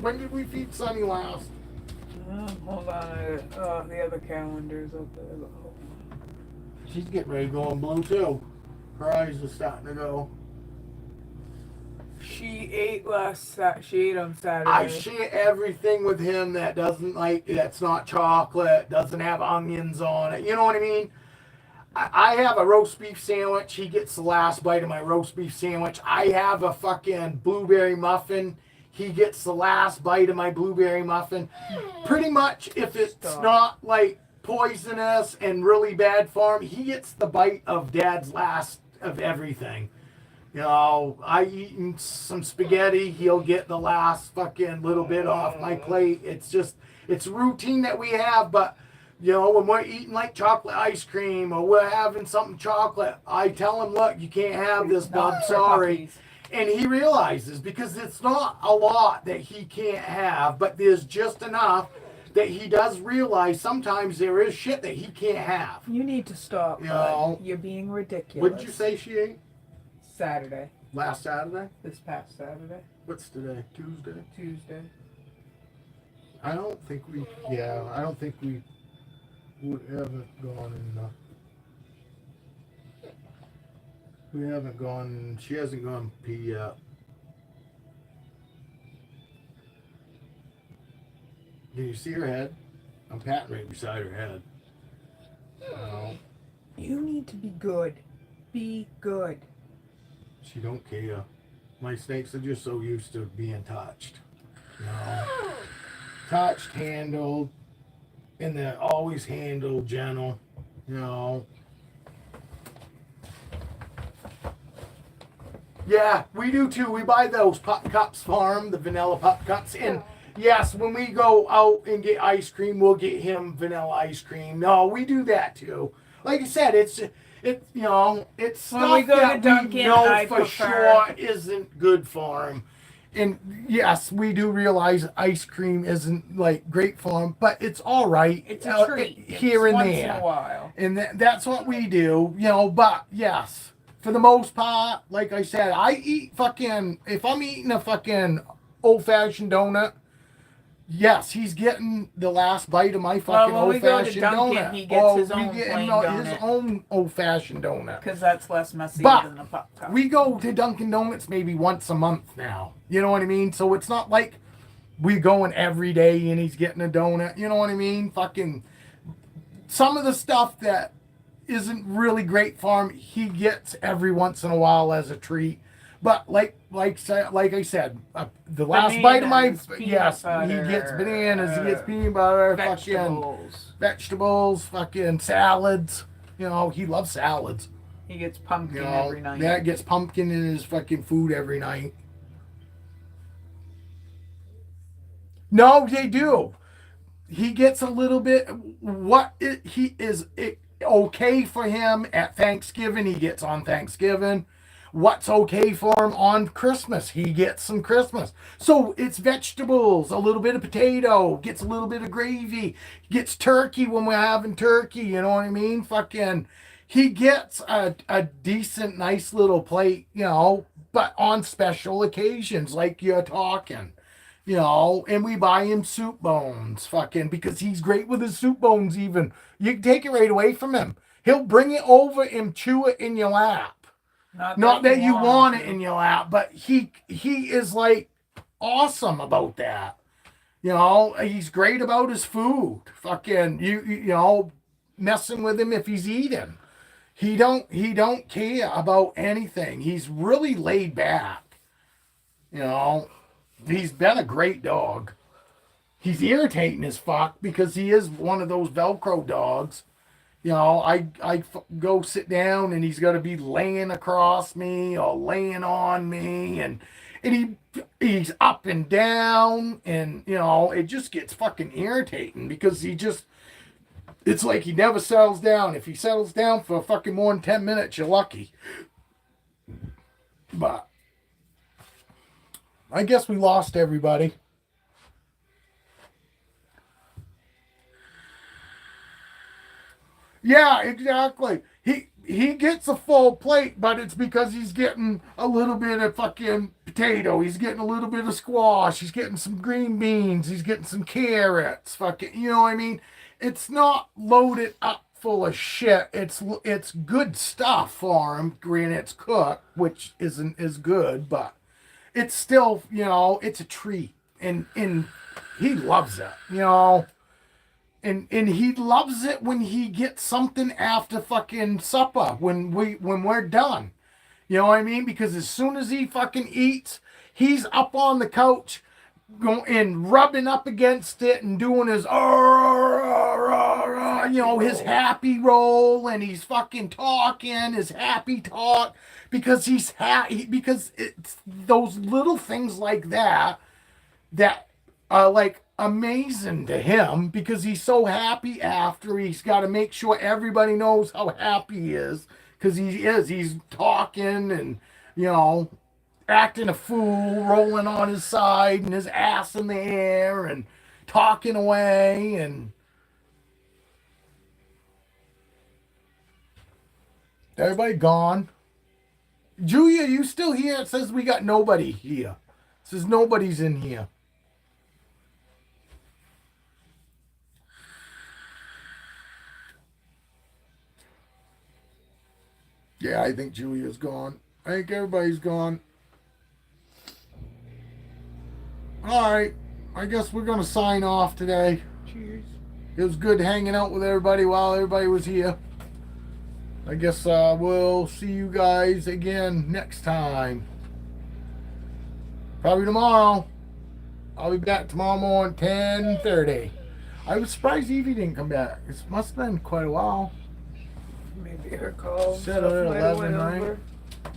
When did we feed Sunny last? Hold on. The other calendar's up there. She's getting ready to go on blue too. Her eyes are starting to go. She ate she ate on Saturday. I share everything with him that doesn't that's not chocolate, doesn't have onions on it. You know what I mean? I have a roast beef sandwich. He gets the last bite of my roast beef sandwich. I have a fucking blueberry muffin. He gets the last bite of my blueberry muffin. Pretty much, if it's not like poisonous and really bad for him, he gets the bite of Dad's last of everything. You know, I eaten some spaghetti, he'll get the last fucking little bit off my plate. It's routine that we have, but, you know, when we're eating like chocolate ice cream or we're having something chocolate, I tell him, look, you can't have this, bub, sorry. And he realizes, because it's not a lot that he can't have, but there's just enough that he does realize sometimes there is shit that he can't have. You need to stop, you know, you're being ridiculous. What did you say she ate? Saturday. Last Saturday? This past Saturday. What's today? Tuesday? Tuesday. I don't think we would haven't gone in, she hasn't gone pee yet. Can you see her head? I'm patting right beside her head. You need to be good. Be good. She don't care. My snakes are just so used to being touched. You know? Touched, handled, and they're always handled gentle. You know. Yeah, we do too. We buy those Pup Cups Farm, the vanilla Pup Cups. And yes, when we go out and get ice cream, we'll get him vanilla ice cream. No, we do that too. Like I said, it's you know, it's when stuff we go that to Dunkin', we know I for prefer... sure isn't good for him. And yes, we do realize ice cream isn't like great for him, but it's all right. It's a treat. Here and once there. in a while. And that's what we do, you know, but yes, for the most part, like I said, I eat if I'm eating a fucking old-fashioned donut, yes, he's getting the last bite of my fucking old-fashioned donut. He gets his own plain donut. His own old-fashioned donut. Because that's less messy than the Pup Cup. We go to Dunkin' Donuts maybe once a month now. You know what I mean? So it's not like we going every day and he's getting a donut. You know what I mean? Fucking some of the stuff that isn't really great for him, he gets every once in a while as a treat. But like I said, the last bite of my butter, he gets bananas, he gets peanut butter, vegetables, fucking salads. You know, he loves salads. He gets pumpkin every night. Yeah, gets pumpkin in his fucking food every night. No, they do. He gets a little bit. Okay for him at Thanksgiving, he gets on Thanksgiving. What's okay for him on Christmas, he gets some Christmas. So it's vegetables, a little bit of potato, gets a little bit of gravy, gets turkey when we're having turkey, you know what I mean? Fucking, he gets a decent, nice little plate, you know, but on special occasions, like you're talking. You know, and we buy him soup bones, fucking, because he's great with his soup bones even. You can take it right away from him. He'll bring it over and chew it in your lap. Not that you want it in your lap, but he is like awesome about that. You know, he's great about his food. Fucking, you know, messing with him if he's eating. He don't care about anything. He's really laid back. You know. He's been a great dog. He's irritating as fuck because he is one of those Velcro dogs. You know, I go sit down and he's got to be laying across me or laying on me, and he's up and down, and you know, it just gets fucking irritating because It's like he never settles down. If he settles down for fucking more than 10 minutes, you're lucky. But I guess we lost everybody. Yeah, exactly. He gets a full plate, but it's because he's getting a little bit of fucking potato. He's getting a little bit of squash. He's getting some green beans. He's getting some carrots. Fucking, you know what I mean? It's not loaded up full of shit. It's good stuff for him. Granted, it's cooked, which isn't as good, but it's still, it's a treat, and he loves it, And he loves it when he gets something after fucking supper, when we're done. You know what I mean? Because as soon as he fucking eats, he's up on the couch going and rubbing up against it and doing his his happy roll, and he's fucking talking his happy talk because because it's those little things like that are like amazing to him, because he's so happy after. He's got to make sure everybody knows how happy he is, because he's talking and acting a fool, rolling on his side and his ass in the air and talking away. And everybody gone. Julia, you still here? It says we got nobody here. It says nobody's in here. Yeah, I think Julia's gone. I think everybody's gone. All right. I guess we're going to sign off today. Cheers. It was good hanging out with everybody while everybody was here. I guess we'll see you guys again next time. Probably tomorrow. I'll be back tomorrow morning, 10:30. I was surprised Evie didn't come back. It must have been quite a while. Maybe her call. Set her at 11, right?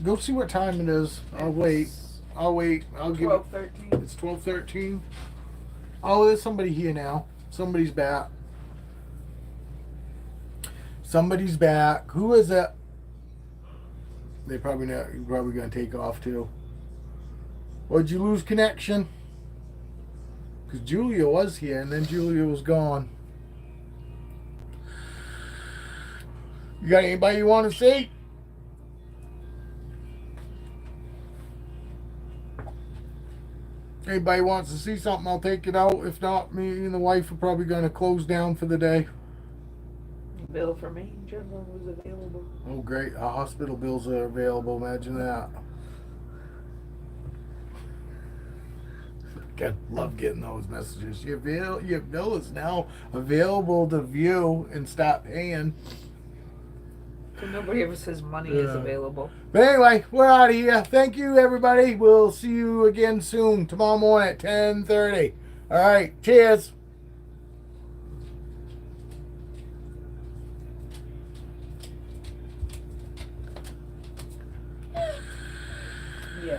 Go see what time it is. I'll wait. I'll give it. 12:13. It's 12:13. Oh, there's somebody here now. Somebody's back. Somebody's back. Who is it? They probably not. You're probably gonna take off too. Or did you lose connection? Because Julia was here and then Julia was gone. You got anybody you want to see? Anybody wants to see something, I'll take it out. If not, me and the wife are probably going to close down for the day. Bill for me in general was available. Oh, great. Hospital bills are available. Imagine that. I love getting those messages. Your bill is now available to view and stop paying. So nobody ever says money is available. But anyway, we're out of here. Thank you, everybody. We'll see you again soon, tomorrow morning at 10:30. All right. Cheers.